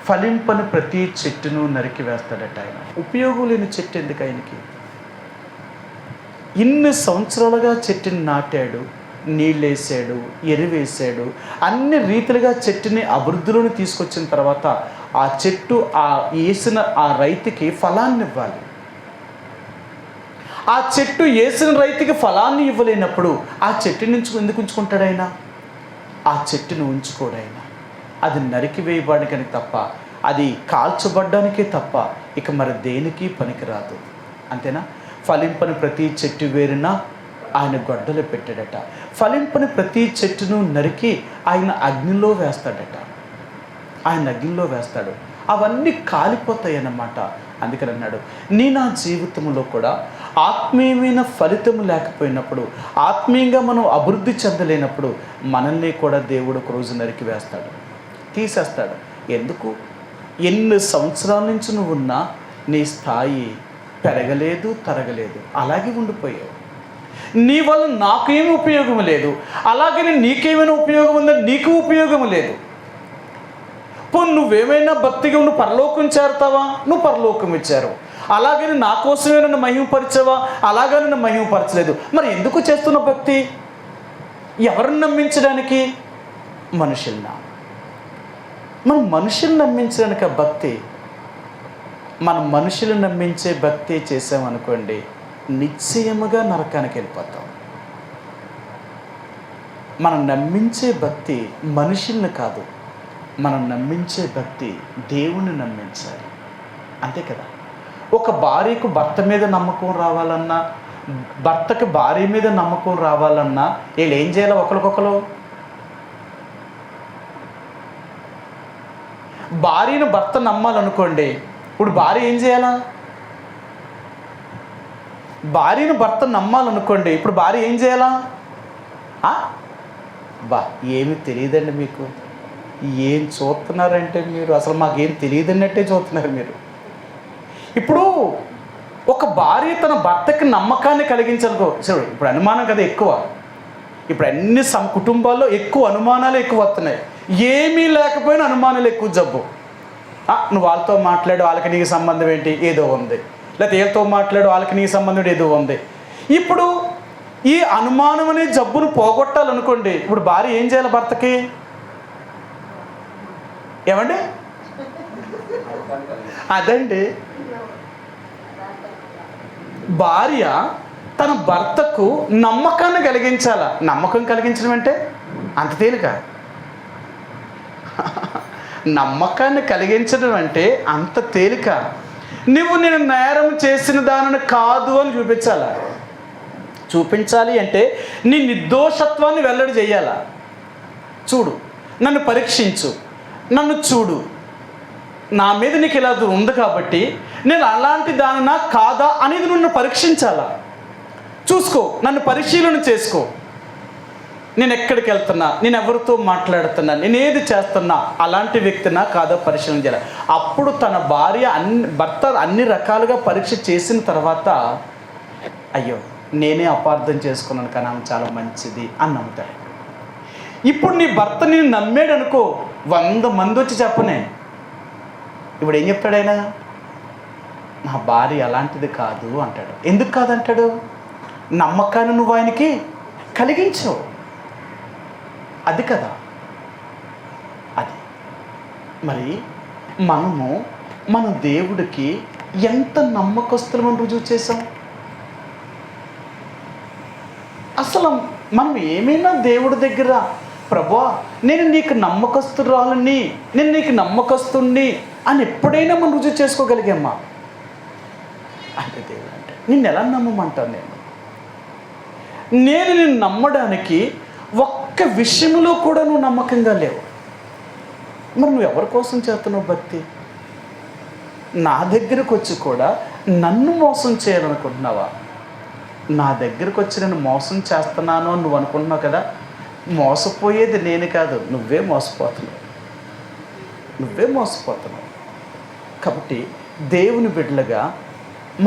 ఫలింపని ప్రతి చెట్టును నరికి వేస్తాడట ఆయన. ఉపయోగం లేని చెట్టు ఎందుకు ఆయనకి? ఇన్ని సంవత్సరాలుగా చెట్టుని నాటాడు, నీళ్ళేసాడు, ఎరువేసాడు, అన్ని రీతిలుగా చెట్టుని అభివృద్ధిలోని తీసుకొచ్చిన తర్వాత ఆ చెట్టు వేసిన ఆ రైతుకి ఫలాన్ని ఇవ్వాలి. ఆ చెట్టు వేసిన రైతుకి ఫలాన్ని ఇవ్వలేనప్పుడు ఆ చెట్టుని ఎందుకు ఉంచుకుంటాడు ఆయన? ఆ చెట్టును ఉంచుకోడు ఆయన. అది నరికి వేయబడడానికి తప్ప, అది కాల్చబడ్డానికే తప్ప ఇక మరి దేనికి పనికిరాదు. అంతేనా? ఫలింపని ప్రతి చెట్టు వేరిన ఆయన గొడ్డలు పెట్టాడట. ఫలింపని ప్రతి చెట్టును నరికి ఆయన అగ్నిలో వేస్తాడట. ఆయన అగ్నిలో వేస్తాడు, అవన్నీ కాలిపోతాయి అన్నమాట. అందుకని అన్నాడు, నా జీవితంలో కూడా ఆత్మీయమైన ఫలితం లేకపోయినప్పుడు, ఆత్మీయంగా మనం అభివృద్ధి చెందలేనప్పుడు మనల్ని కూడా దేవుడు ఒక రోజు నరికి వేస్తాడు, తీసేస్తాడు. ఎందుకు? ఎన్ని సంవత్సరాల నుంచి నువ్వు ఉన్నా నీ స్థాయి పెరగలేదు, తరగలేదు, అలాగే ఉండిపోయావు. నీ వల్ల నాకేమీ ఉపయోగం లేదు, అలాగని నీకేమైనా ఉపయోగం ఉందని నీకు ఉపయోగం లేదు. పోనీ నువ్వేమైనా భక్తిగా నువ్వు పరలోకం చేరుతావా? నువ్వు పరలోకం ఇచ్చారు. అలాగని నా కోసమే నన్ను మహిమపరిచావా? అలాగే నన్ను మహిమపరచలేదు. మరి ఎందుకు చేస్తున్న భక్తి? ఎవరిని నమ్మించడానికి? మనుషుల్ని. మనం మనుషుల్ని నమ్మించడానికి ఆ భక్తి. మనం మనుషులు నమ్మించే భక్తి చేసామనుకోండి, నిశ్చయముగా నరకానికి వెళ్ళిపోతాం. మనం నమ్మించే భక్తి మనుషుల్ని కాదు, మనం నమ్మించే భక్తి దేవుణ్ణి నమ్మించాలి. అంతే కదా. ఒక భార్యకు భర్త మీద నమ్మకం రావాలన్నా, భర్తకు భార్య మీద నమ్మకం రావాలన్నా వీళ్ళు ఏం చేయాలి? ఒకరికొకరు భార్యను భర్త నమ్మాలనుకోండి, ఇప్పుడు భార్య ఏం చేయాలా? భార్యను భర్త నమ్మాలనుకోండి, ఇప్పుడు భార్య ఏం చేయాలా? ఏమి తెలియదండి మీకు, ఏం చూస్తున్నారంటే మీరు అసలు మాకేం తెలియదన్నట్టే చూస్తున్నారు మీరు. ఇప్పుడు ఒక భార్య తన భర్తకి నమ్మకాన్ని కలిగించాలనుకో, సరే ఇప్పుడు అనుమానం కదా ఎక్కువ. ఇప్పుడు అన్ని కుటుంబాల్లో ఎక్కువ అనుమానాలు ఎక్కువ వస్తున్నాయి. ఏమీ లేకపోయినా అనుమానాలు ఎక్కువ జబ్బు. నువ్వు వాళ్ళతో మాట్లాడు, వాళ్ళకి నీకు సంబంధం ఏంటి? ఏదో ఉంది. లేకపోతే వీళ్ళతో మాట్లాడు, వాళ్ళకి నీకు సంబంధం ఏదో ఉంది. ఇప్పుడు ఈ అనుమానం అనే జబ్బును పోగొట్టాలనుకోండి, ఇప్పుడు భార్య ఏం చేయాలి? భర్తకి ఏమండి? అదండి, భార్య తన భర్తకు నమ్మకాన్ని కలిగించాల. నమ్మకం కలిగించడం అంటే అంత తేలిక. నమ్మకాన్ని కలిగించడం అంటే అంత తేలిక. నువ్వు నేను నేరం చేసిన దానిని కాదు అని చూపించాలా. చూపించాలి అంటే నీ నిర్దోషత్వాన్ని వెల్లడి చేయాలా. చూడు, నన్ను పరీక్షించు, నన్ను చూడు, నా మీద నీకు ఇలా ఉంది కాబట్టి నేను అలాంటి దానినా కాదా అనేది నన్ను పరీక్షించాలా. చూసుకో, నన్ను పరిశీలన చేసుకో. నేను ఎక్కడికి వెళ్తున్నా, నేను ఎవరితో మాట్లాడుతున్నా, నేను ఏది చేస్తున్నా, అలాంటి వ్యక్తినా కాదో పరిశీలన చేయాలి. అప్పుడు తన భార్య భర్త అన్ని రకాలుగా పరీక్ష చేసిన తర్వాత, అయ్యో నేనే అపార్థం చేసుకున్నాను కానీ ఆమె చాలా మంచిది అని నమ్ముతాడు. ఇప్పుడు నీ భర్త నేను నమ్మాడు అనుకో, 100 మంది వచ్చి చెప్పనే, ఇప్పుడు ఏం చెప్తాడు ఆయన? మా భార్య అలాంటిది కాదు అంటాడు. ఎందుకు కాదంటాడు? నమ్మకాన్ని నువ్వు ఆయనకి కలిగించవు. అది కదా అది. మరి మనం దేవుడికి ఎంత నమ్మకస్తులమని రుజువు చేసాం. అసలు మనం ఏమైనా దేవుడి దగ్గర, ప్రభువా నేను నీకు నమ్మకస్తురాలని, నేను నీకు నమ్మకస్తుణ్ణి అని ఎప్పుడైనా మనం రుజువు చేసుకోగలిగామ్మా అంటే దేవుడు అంటే నిన్ను ఎలా నమ్మమంటాను? నేను నిన్ను నమ్మడానికి ఒక్క విషయంలో కూడా నువ్వు నమ్మకంగా లేవు. మరి నువ్వు ఎవరి కోసం చేస్తున్నావు భక్తి? నా దగ్గరకు వచ్చి కూడా నన్ను మోసం చేయాలనుకుంటున్నావా? నా దగ్గరకు వచ్చి నేను మోసం చేస్తున్నాను అని నువ్వు అనుకుంటున్నావు కదా. మోసపోయేది నేను కాదు, నువ్వే మోసపోతున్నావు. కాబట్టి దేవుని బిడ్డలుగా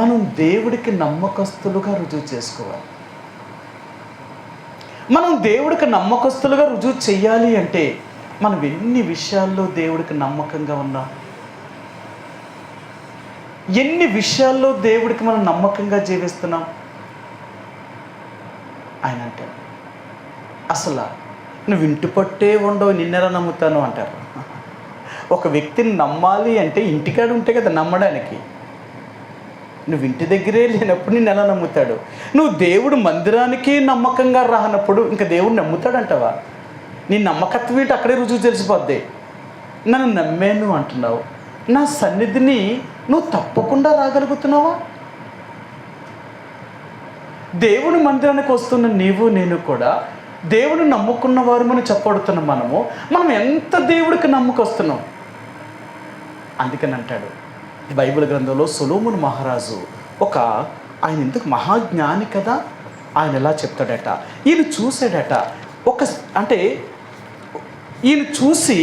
మనం దేవుడికి నమ్మకస్తులుగా రుజువు చేసుకోవాలి. మనం దేవుడికి నమ్మకస్తులుగా రుజువు చెయ్యాలి అంటే మనం ఎన్ని విషయాల్లో దేవుడికి నమ్మకంగా ఉన్నాం, ఎన్ని విషయాల్లో దేవుడికి మనం నమ్మకంగా జీవిస్తున్నాం. ఆయన అంటే అసలు నువ్వు ఇంటి పట్టే ఉండవు, నిన్నెలా నమ్ముతాను అంటారు. ఒక వ్యక్తిని నమ్మాలి అంటే ఇంటికాడ ఉంటే కదా నమ్మడానికి. నువ్వు ఇంటి దగ్గరే లేనప్పుడు నిన్ను ఎలా నమ్ముతాడు? నువ్వు దేవుడు మందిరానికి నమ్మకంగా రానప్పుడు ఇంకా దేవుడు నమ్ముతాడంటావా? నీ నమ్మకత్వం ఏంటి అక్కడే రుజువు తెలిసిపోద్ది. నన్ను నమ్మాను అంటున్నావు, నా సన్నిధిని నువ్వు తప్పకుండా రాగలుగుతున్నావా? దేవుని మందిరానికి వస్తున్న నీవు నేను కూడా దేవుని నమ్ముకున్న వారు మనం చెప్పబడుతున్నాం. మనం ఎంత దేవుడికి నమ్మకొస్తున్నాం. అందుకని అంటాడు బైబిల్ గ్రంథంలో సొలొమోను మహారాజు ఆయన ఎందుకు మహాజ్ఞాని కదా, ఆయన ఎలా చెప్తాడట, ఈయన చూసాడట. ఈయన చూసి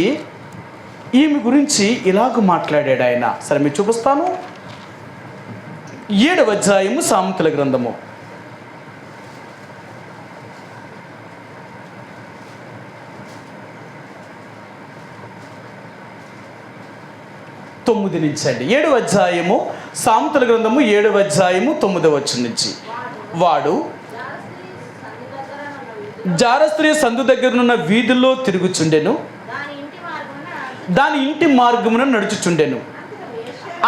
ఈమె గురించి ఇలాగ మాట్లాడాడు ఆయన. సరే మీరు చూపిస్తాను. 7వ అధ్యాయము సామెతల గ్రంథము 9 నుంచి అండి. 7వ అధ్యాయము సామెతల గ్రంథము 7వ అధ్యాయము 9వ వచనం నుంచి. వాడు జారస్త్రీ సందు దగ్గరనున్న వీధుల్లో తిరుగుచుండెను, దాని ఇంటి మార్గమున నడుచుచుండెను.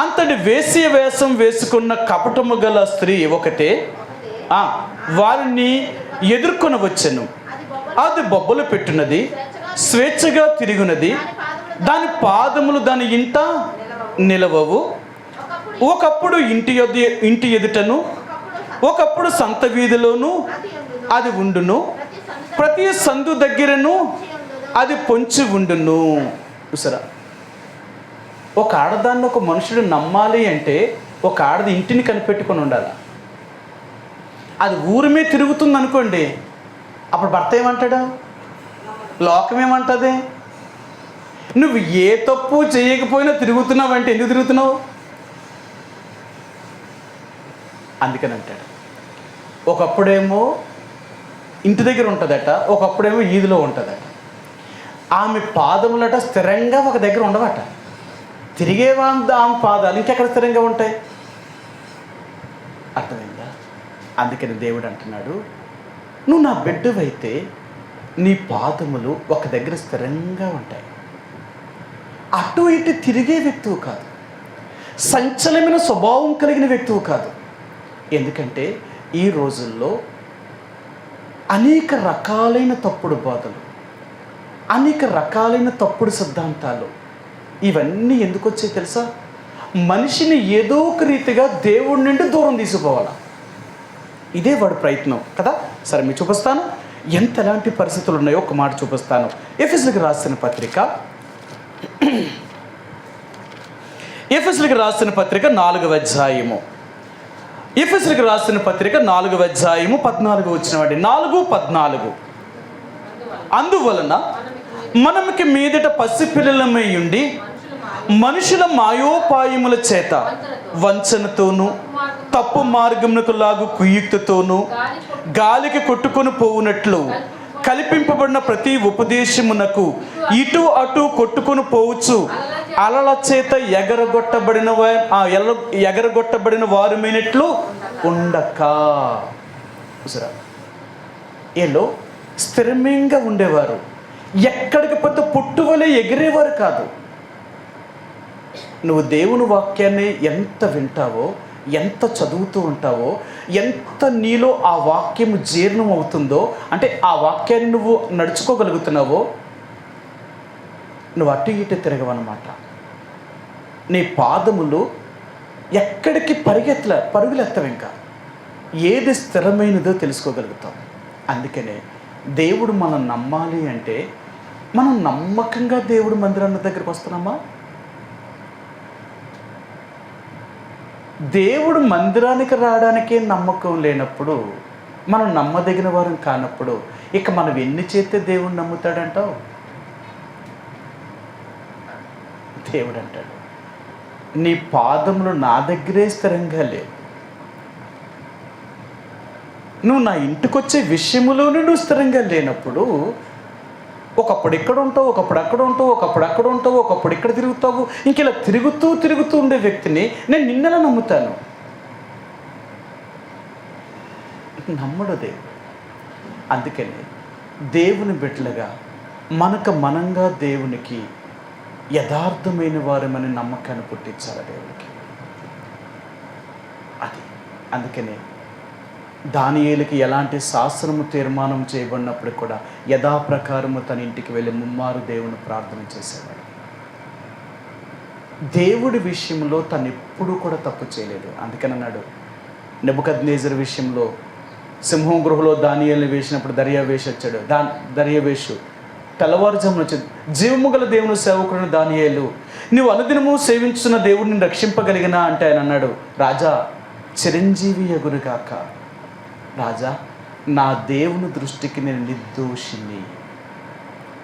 అంతటి వేశ్య వేషం వేసుకున్న కపటము గల స్త్రీ ఒకటే వారిని ఎదుర్కొని వచ్చెను. అది బొబ్బలు పెట్టున్నది, స్వేచ్ఛగా తిరుగునది, దాని పాదములు దాని ఇంట నిలవవు. ఒకప్పుడు ఇంటి ఎదుటను, ఒకప్పుడు సంత వీధిలోను అది ఉండును, ప్రతి సందు దగ్గరను అది పొంచి ఉండును. చూసారా, ఒక ఆడదాన్ని ఒక మనుషుడు నమ్మాలి అంటే ఒక ఆడది ఇంటిని కనిపెట్టుకొని ఉండాలి. అది ఊరి మీద తిరుగుతుంది అనుకోండి, అప్పుడు భర్త ఏమంటాడు, లోకం ఏమంటుంది? నువ్వు ఏ తప్పు చేయకపోయినా తిరుగుతున్నావు అంటే ఎందుకు తిరుగుతున్నావు? అందుకని అంటాడు. ఒకప్పుడేమో ఇంటి దగ్గర ఉంటుందట, ఒకప్పుడేమో ఈదిలో ఉంటుందట. ఆమె పాదములట స్థిరంగా ఒక దగ్గర ఉండవట, తిరిగేవా ఆమె పాదాలు ఇంకెక్కడ స్థిరంగా ఉంటాయి? అర్థమైందా? అందుకని దేవుడు అంటున్నాడు, నువ్వు నా బిడ్డవైతే నీ పాదములు ఒక దగ్గర స్థిరంగా ఉంటాయి. అటు ఇటు తిరిగే వ్యక్తివి కాదు, సంచలమైన స్వభావం కలిగిన వ్యక్తివి కాదు. ఎందుకంటే ఈ రోజుల్లో అనేక రకాలైన తప్పుడు బోధలు, అనేక రకాలైన తప్పుడు సిద్ధాంతాలు, ఇవన్నీ ఎందుకు వచ్చాయి తెలుసా? మనిషిని ఏదో ఒక రీతిగా దేవుడి నుండి దూరం తీసుకుపోవాలా. ఇదే వాడి ప్రయత్నం కదా. సరే మీకు చూపిస్తాను ఎలాంటి పరిస్థితులు ఉన్నాయో ఒక మాట చూపిస్తాను. ఎఫెసీయులకు రాసిన పత్రిక 4వ అధ్యాయము, ఎఫెసీయులకు రాసిన పత్రిక 4వ అధ్యాయము 14 వచ్చినవాడి 4:14. అందువలన మనకి మీదట పసిపిల్లలమై ఉండి మనుషుల మాయోపాయముల చేత వంచనతోనూ తప్పు మార్గమునకు లాగు కుయుక్తతోనూ గాలికి కొట్టుకొని పోవునట్లు కల్పింపబడిన ప్రతి ఉపదేశమునకు ఇటు అటు కొట్టుకొని పోవచ్చు అలల చేత ఎగరగొట్టబడిన వారు మీనట్లు ఉండక. చూసారా, వీళ్ళు స్థిరంగా ఉండేవారు, ఎక్కడికి పోతే పుట్టువలే ఎగిరేవారు కాదు. నువ్వు దేవుని వాక్యాన్ని ఎంత వింటావో, ఎంత చదువుతూ ఉంటావో, ఎంత నీలో ఆ వాక్యము జీర్ణం అవుతుందో, అంటే ఆ వాక్యాన్ని నువ్వు నడుచుకోగలుగుతున్నావో, నువ్వు అటు ఇటు తిరగవన్నమాట. నీ పాదములు ఎక్కడికి పరుగులెత్తవు. ఇంకా ఏది స్థిరమైనదో తెలుసుకోగలుగుతాం. అందుకనే దేవుడు మనం నమ్మాలి అంటే మనం నమ్మకంగా దేవుడు మందిరాన్ని దగ్గరికి వస్తున్నామా? దేవుడు మందిరానికి రావడానికే నమ్మకం లేనప్పుడు, మనం నమ్మదగిన వారం కానప్పుడు, ఇక మనం ఎన్ని చేస్తే దేవుడు నమ్ముతాడంటావు? దేవుడు అంటాడు, నీ పాదములు నా దగ్గరే స్థిరంగా లేవు. నువ్వు నా ఇంటికి వచ్చే విషయంలోనే నువ్వు స్థిరంగా లేనప్పుడు, ఒకప్పుడు ఇక్కడ ఉంటావు, ఒకప్పుడు అక్కడ ఉంటావు, ఒకప్పుడు అక్కడ ఉంటావు, ఒకప్పుడు ఇక్కడ తిరుగుతావు. ఇంక ఇలా తిరుగుతూ ఉండే వ్యక్తిని నేను నిన్నలా నమ్ముతాను. నమ్మడు దేవుడు. అందుకని దేవుని బిడ్డలుగా మనంగా దేవునికి యథార్థమైన వారమని నమ్మకాన్ని పుట్టించాలి దేవునికి. అది అందుకనే దానియేలుకి ఎలాంటి శాసనము తీర్మానం చేయబడినప్పుడు కూడా యథాప్రకారము తన ఇంటికి వెళ్ళి ముమ్మారు దేవుని ప్రార్థన చేసేవాడు. దేవుడి విషయంలో తను ఎప్పుడూ కూడా తప్పు చేయలేదు. అందుకని అన్నాడు, నెబుకద్నెజరు విషయంలో సింహం గృహలో దానియేలుని వేసినప్పుడు దర్యావేషు వచ్చాడు. దర్యావేషు తెల్లవారుజామున వచ్చాడు. జీవము గల దేవుని సేవకుడు దానియేలు, నువ్వు అనుదినము సేవించున్న దేవుడిని రక్షింపగలిగినా అంటే ఆయన అన్నాడు, రాజా చిరంజీవి ఎగురుగాక. రాజా, నా దేవుని దృష్టికి నేను నిర్దోషిని,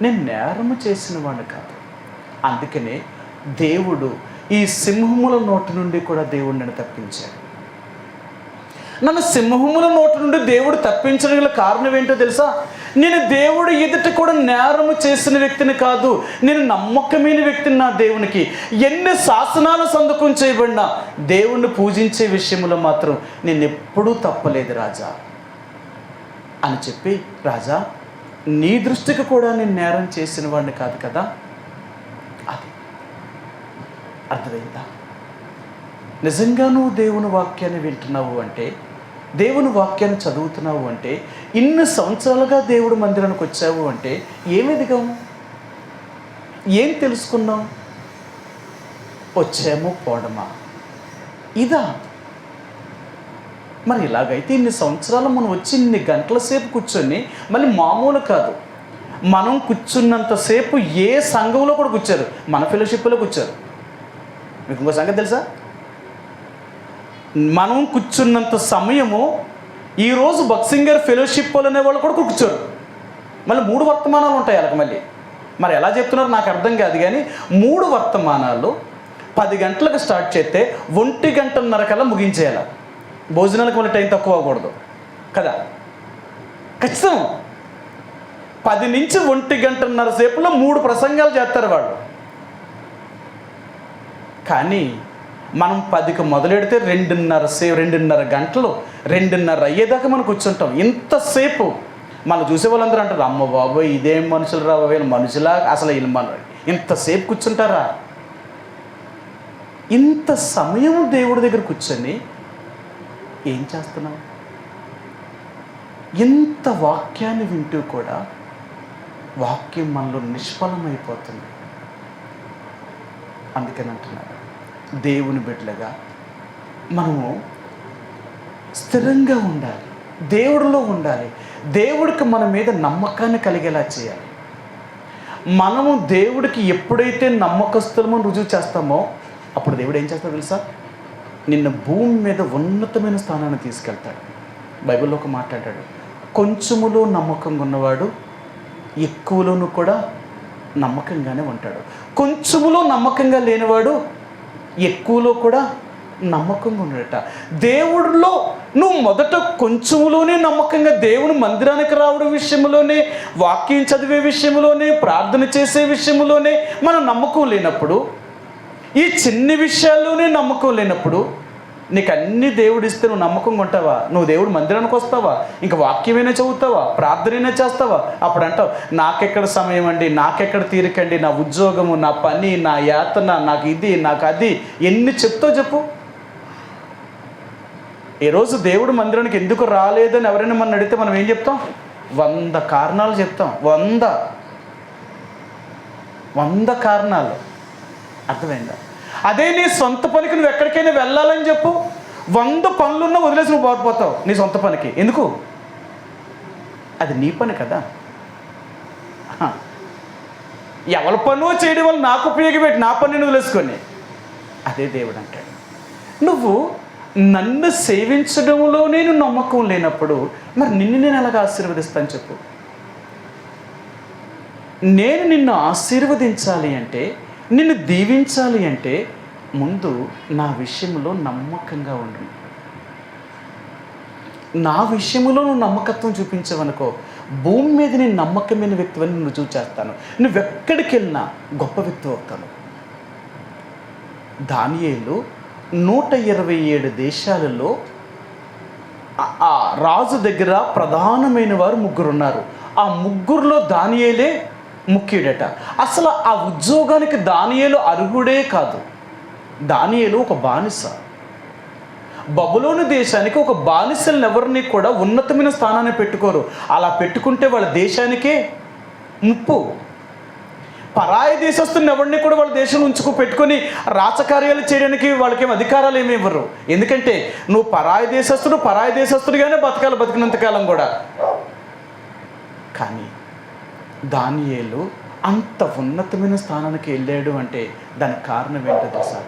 నేను నేరము చేసిన వాడిని కాదు. అందుకనే దేవుడు ఈ సింహముల నోటి నుండి కూడా దేవుడు నన్ను తప్పించాడు. నన్ను సింహముల నోటి నుండి దేవుడు తప్పించడం గల కారణం ఏంటో తెలుసా? నేను దేవుడు ఎదుట కూడా నేరము చేసిన వ్యక్తిని కాదు, నేను నమ్మకమైన వ్యక్తిని నా దేవునికి. ఎన్ని శాసనాలు సంతకం చేయబడినా దేవుణ్ణి పూజించే విషయంలో మాత్రం నేను ఎప్పుడూ తప్పలేదు రాజా అని చెప్పి, రాజా నీ దృష్టికి కూడా నేను నేరం చేసిన వాడిని కాదు కదా. అది అర్థమైందా? నిజంగా నువ్వు దేవుని వాక్యాన్ని వింటున్నావు అంటే, దేవుని వాక్యాన్ని చదువుతున్నావు అంటే, ఇన్ని సంవత్సరాలుగా దేవుడు మందిరానికి వచ్చావు అంటే ఏం ఎదిగాము, ఏం తెలుసుకున్నావు? వచ్చాము పోవడమా? ఇదా? మరి ఇలాగైతే ఇన్ని సంవత్సరాలు మనం వచ్చి ఇన్ని గంటల సేపు కూర్చొని, మళ్ళీ మామూలు కాదు, మనం కూర్చున్నంతసేపు ఏ సంఘంలో కూడా కూర్చారు, మన ఫెలోషిప్లో కూర్చారు. మీకు ఇంకో సంగతి తెలుసా? మనం కూర్చున్నంత సమయము ఈరోజు బక్సింగర్ ఫెలోషిప్ అనే వాళ్ళు కూడా కూర్చోరు. మళ్ళీ 3 వర్తమానాలు ఉంటాయి వాళ్ళకి. మరి ఎలా చెప్తున్నారు నాకు అర్థం కాదు, కానీ 3 వర్తమానాలు 10 గంటలకు స్టార్ట్ చేస్తే 1 గంటన్నర కల్లా ముగించేయాలి. భోజనాలకు మళ్ళీ టైం తక్కువ అవ్వకూడదు కదా. ఖచ్చితం 10 నుంచి 1 గంటన్నర సేపులో 3 ప్రసంగాలు చేస్తారు వాళ్ళు. కానీ మనం 10కి మొదలెడితే 2:30 గంటలు, 2:30 అయ్యేదాకా మనం కూర్చుంటాం. ఇంతసేపు మనం చూసే వాళ్ళందరూ అంటారు, అమ్మ బాబోయ్ ఇదేం మనుషులు రా, వీళ్ళు మనుషులా, అసలు వీళ్ళు ఇంతసేపు కూర్చుంటారా? ఇంత సమయం దేవుడి దగ్గర కూర్చొని ఏం చేస్తున్నాం? ఇంత వాక్యాన్ని వింటూ కూడా వాక్యం మనలో నిష్ఫలమైపోతుంది. అందుకని అంటున్నారు, దేవుని బిడ్డలుగా మనము స్థిరంగా ఉండాలి, దేవుడిలో ఉండాలి, దేవుడికి మన మీద నమ్మకాన్ని కలిగేలా చేయాలి. మనము దేవుడికి ఎప్పుడైతే నమ్మకస్తులమో రుజువు చేస్తామో అప్పుడు దేవుడు ఏం చేస్తాడో తెలుసా? నిన్న భూమి మీద ఉన్నతమైన స్థానాన్ని తీసుకెళ్తాడు. బైబిల్లో ఒక మాట్లాడాడు, కొంచెములో నమ్మకంగా ఉన్నవాడు ఎక్కువలోనూ కూడా నమ్మకంగానే ఉంటాడు, కొంచెములో నమ్మకంగా లేనివాడు ఎక్కువలో కూడా నమ్మకంగా ఉండట. దేవుడిలో నువ్వు మొదట కొంచెంలోనే నమ్మకంగా, దేవుని మందిరానికి రావడం విషయంలోనే, వాక్యం చదివే విషయంలోనే, ప్రార్థన చేసే విషయంలోనే మనం నమ్మకం లేనప్పుడు ఈ చిన్ని విషయాల్లోనే నమ్మకం లేనప్పుడు నీకు అన్ని దేవుడు ఇస్తే నువ్వు నమ్మకంగా ఉంటావా? నువ్వు దేవుడు మందిరానికి వస్తావా? ఇంకా వాక్యమైనా చదువుతావా? ప్రార్థనైనా చేస్తావా? అప్పుడు అంటావు, నాకెక్కడ సమయం అండి, నాకెక్కడ తీరికండి, నా ఉద్యోగము, నా పని, నా యాతన, నాకు ఇది, నాకు అది, ఎన్ని చెప్తావు చెప్పు. ఈరోజు దేవుడు మందిరానికి ఎందుకు రాలేదని ఎవరైనా మనం అడిగితే మనం ఏం చెప్తాం? 100 కారణాలు చెప్తాం. 100 కారణాలు. అర్థమైందా? అదే నీ సొంత పనికి నువ్వు ఎక్కడికైనా వెళ్ళాలని చెప్పు, 100 పనులున్నా వదిలేసి నువ్వు బాగుపోతావు నీ సొంత పనికి. ఎందుకు? అది నీ పని కదా. ఎవరి పను చేయడం వల్ల నాకు ఉపయోగపెట్టి నా పని వదిలేసుకొని. అదే దేవుడు అంటాడు, నువ్వు నన్ను సేవించడంలో నేను నమ్మకం లేనప్పుడు మరి నిన్ను నేను ఎలాగ ఆశీర్వదిస్తాను చెప్పు. నేను నిన్ను ఆశీర్వదించాలి అంటే, నిన్ను దీవించాలి అంటే ముందు నా విషయంలో నమ్మకంగా ఉండు. నా విషయంలో నువ్వు నమ్మకత్వం చూపించావనుకో, భూమి మీద నేను నమ్మకమైన వ్యక్తివని నువ్వు చూచేస్తాను. నువ్వెక్కడికి వెళ్ళినా గొప్ప వ్యక్తి అవుతాను. దానియేలు 127 దేశాలలో ఆ రాజు దగ్గర ప్రధానమైన వారు 3 ఉన్నారు. ఆ 3లో దానియేలే ముఖ్యుడట. అసలు ఆ ఉద్యోగానికి దానియేలు అర్హుడే కాదు. దానియేలు ఒక బానిస. బబులోను దేశానికి ఒక బానిసలను ఎవరిని కూడా ఉన్నతమైన స్థానాన్ని పెట్టుకోరు. అలా పెట్టుకుంటే వాళ్ళ దేశానికే ముప్పు. పరాయి దేశస్తుని ఎవరిని కూడా వాళ్ళ దేశం ఉంచుకు పెట్టుకొని రాచకార్యాలు చేయడానికి వాళ్ళకేం అధికారాలు ఏమి ఇవ్వరు. ఎందుకంటే నువ్వు పరాయి దేశస్తుడిగానే బతకాలి బతికినంతకాలం కూడా. కానీ దానియేలు అంత ఉన్నతమైన స్థానానికి వెళ్ళాడు అంటే దానికి కారణం ఏంటో తెలుసా?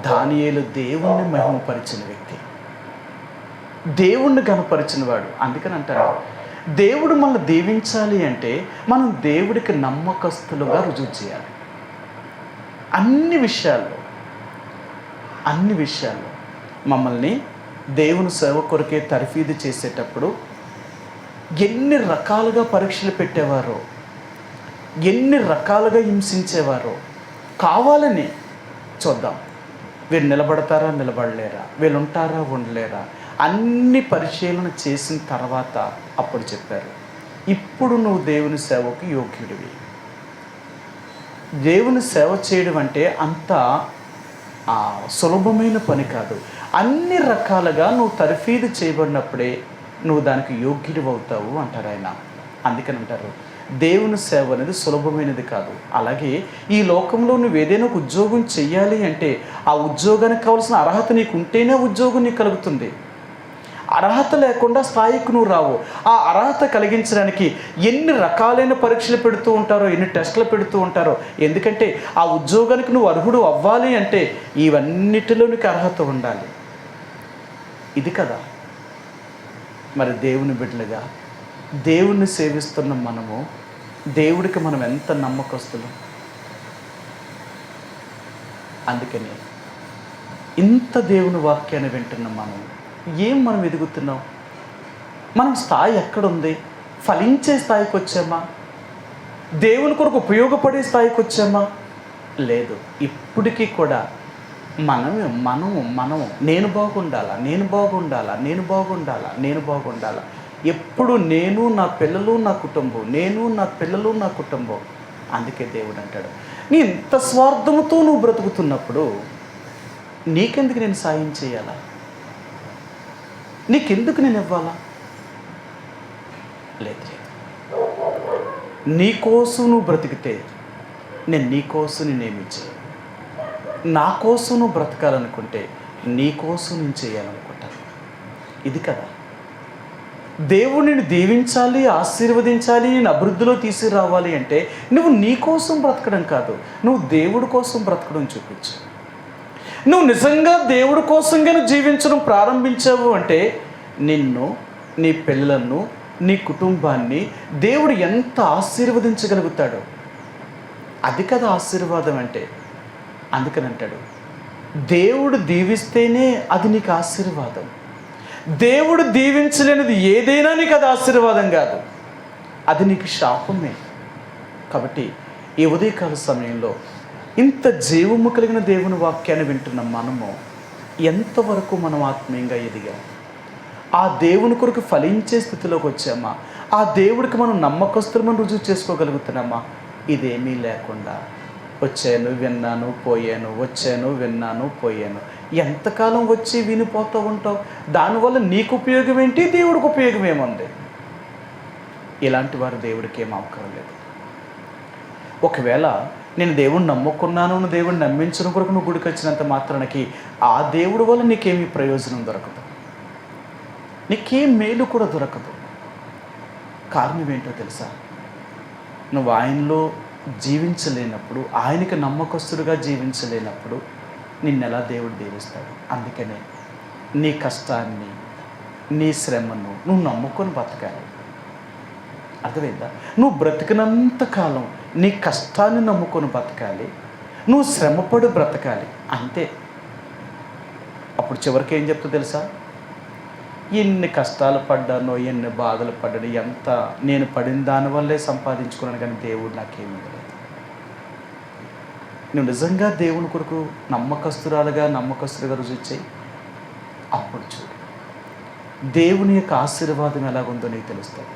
దానియేలు దేవుణ్ణి మహిమపరిచిన వ్యక్తి, దేవుణ్ణి గణపరిచిన వాడు. అందుకని అంటారు, దేవుడు మనల్ని దీవించాలి అంటే మనం దేవుడికి నమ్మకస్తులుగా రుజువు చేయాలి. అన్ని విషయాల్లో మమ్మల్ని దేవుని సేవ కొరకే తర్ఫీదు చేసేటప్పుడు ఎన్ని రకాలుగా పరీక్షలు పెట్టేవారో, ఎన్ని రకాలుగా హింసించేవారో. కావాలని చూద్దాం, వీళ్ళు నిలబడతారా నిలబడలేరా, వీళ్ళు ఉంటారా ఉండలేరా, అన్ని పరిశీలన చేసిన తర్వాత అప్పుడు చెప్పారు, ఇప్పుడు నువ్వు దేవుని సేవకు యోగ్యుడివి. దేవుని సేవ చేయడం అంటే అంత సులభమైన పని కాదు. అన్ని రకాలుగా నువ్వు తర్ఫీదు చేయబడినప్పుడే నువ్వు దానికి యోగ్యుడివి అవుతావు అంటారు ఆయన. అందుకని అంటారు, దేవుని సేవ అనేది సులభమైనది కాదు. అలాగే ఈ లోకంలో నువ్వు ఏదైనా ఒక ఉద్యోగం చెయ్యాలి అంటే ఆ ఉద్యోగానికి కావాల్సిన అర్హత నీకు ఉంటేనే ఉద్యోగం నీకు కలుగుతుంది. అర్హత లేకుండా స్థాయికి నువ్వు రావు. ఆ అర్హత కలిగించడానికి ఎన్ని రకాలైన పరీక్షలు పెడుతూ ఉంటారో, ఎన్ని టెస్టులు పెడుతూ ఉంటారో. ఎందుకంటే ఆ ఉద్యోగానికి నువ్వు అర్హుడు అవ్వాలి అంటే ఇవన్నిటిలో నీకు అర్హత ఉండాలి. ఇది కదా మరి దేవుని బిడ్డలుగా దేవుణ్ణి సేవిస్తున్న మనము, దేవుడికి మనం ఎంత నమ్మకస్తులు. అందుకని ఇంత దేవుని వాక్యాన్ని వింటున్న మనం ఎదుగుతున్నాం? మనం స్థాయి ఎక్కడుంది? ఫలించే స్థాయికి వచ్చామా? దేవుని కొరకు ఉపయోగపడే స్థాయికి వచ్చామా? లేదు. ఇప్పటికీ కూడా మనము నేను బాగుండాలా. ఎప్పుడు నేను, నా పిల్లలు, నా కుటుంబం. అందుకే దేవుడు అంటాడు, నీ ఇంత స్వార్థంతో నువ్వు బ్రతుకుతున్నప్పుడు నీకెందుకు నేను సాయం చేయాలా? నీకెందుకు నేను ఇవ్వాలా? లేదు. నీకోసం నువ్వు బ్రతికితే నేను నీకోసం నేనేమి చేయను. నా కోసం నువ్వు బ్రతకాలనుకుంటే నీకోసం నేను చేయాలనుకుంటాను. ఇది కదా దేవుడు నిన్ను దీవించాలి, ఆశీర్వదించాలి, నేను అభివృద్ధిలో తీసుకురావాలి అంటే నువ్వు నీ కోసం బ్రతకడం కాదు, నువ్వు దేవుడి కోసం బ్రతకడం చూపించు. నువ్వు నిజంగా దేవుడి కోసంగా జీవించడం ప్రారంభించావు అంటే నిన్ను, నీ పిల్లలను, నీ కుటుంబాన్ని దేవుడు ఎంత ఆశీర్వదించగలుగుతాడో. అది కదా ఆశీర్వాదం అంటే. అందుకని అంటాడు, దేవుడు దీవిస్తేనే అది నీకు ఆశీర్వాదం. దేవుడు దీవించలేనిది ఏదైనా నీకు అది ఆశీర్వాదం కాదు, అది నీకు శాపమే. కాబట్టి ఈ ఉదయకాల సమయంలో ఇంత జీవము కలిగిన దేవుని వాక్యాన్ని వింటున్న మనము ఎంతవరకు మనం ఆత్మీయంగా ఎదిగాం? ఆ దేవుని కొరకు ఫలించే స్థితిలోకి వచ్చామా? ఆ దేవుడికి మనం నమ్మకస్తులమని రుజువు చేసుకోగలుగుతున్నామా? ఇదేమీ లేకుండా వచ్చాను, విన్నాను, పోయాను, వచ్చాను, విన్నాను, పోయాను. ఎంతకాలం వచ్చి వినిపోతూ ఉంటావు? దానివల్ల నీకు ఉపయోగం ఏంటి, దేవుడికి ఉపయోగం ఏముంది? ఇలాంటి వారు దేవుడికి ఏం అవసరం లేదు. ఒకవేళ నేను దేవుడిని నమ్ముకున్నాను, దేవుడిని నమ్మించడం కొరకు నువ్వు గుడికి వచ్చినంత మాత్రానికి ఆ దేవుడి వల్ల నీకేమీ ప్రయోజనం దొరకదు, నీకేం మేలు కూడా దొరకదు. కారణం ఏంటో తెలుసా? నువ్వు ఆయనలో జీవించలేనప్పుడు, ఆయనకి నమ్మకస్తుడుగా జీవించలేనప్పుడు నిన్నెలా దేవుడు దీవిస్తాడు? అందుకనే నీ కష్టాన్ని, నీ శ్రమను నువ్వు నమ్ముకొని బతకాలి. అర్థమైందా? నువ్వు బ్రతికినంత కాలం నీ కష్టాన్ని నమ్ముకొని బతకాలి, నువ్వు శ్రమపడి బ్రతకాలి, అంతే. అప్పుడు చివరికి ఏం చెప్తా తెలుసా? ఎన్ని కష్టాలు పడ్డానో, ఎన్ని బాధలు పడ్డానో, ఎంత నేను పడిన దానివల్లే సంపాదించుకున్నాను, కానీ దేవుడు నాకేమీ లేదు. నువ్వు నిజంగా దేవుని కొరకు నమ్మకస్తుడుగా రుజువు చేయి. అప్పుడు చూడు దేవుని యొక్క ఆశీర్వాదం ఎలాగుందో నీకు తెలుస్తుంది.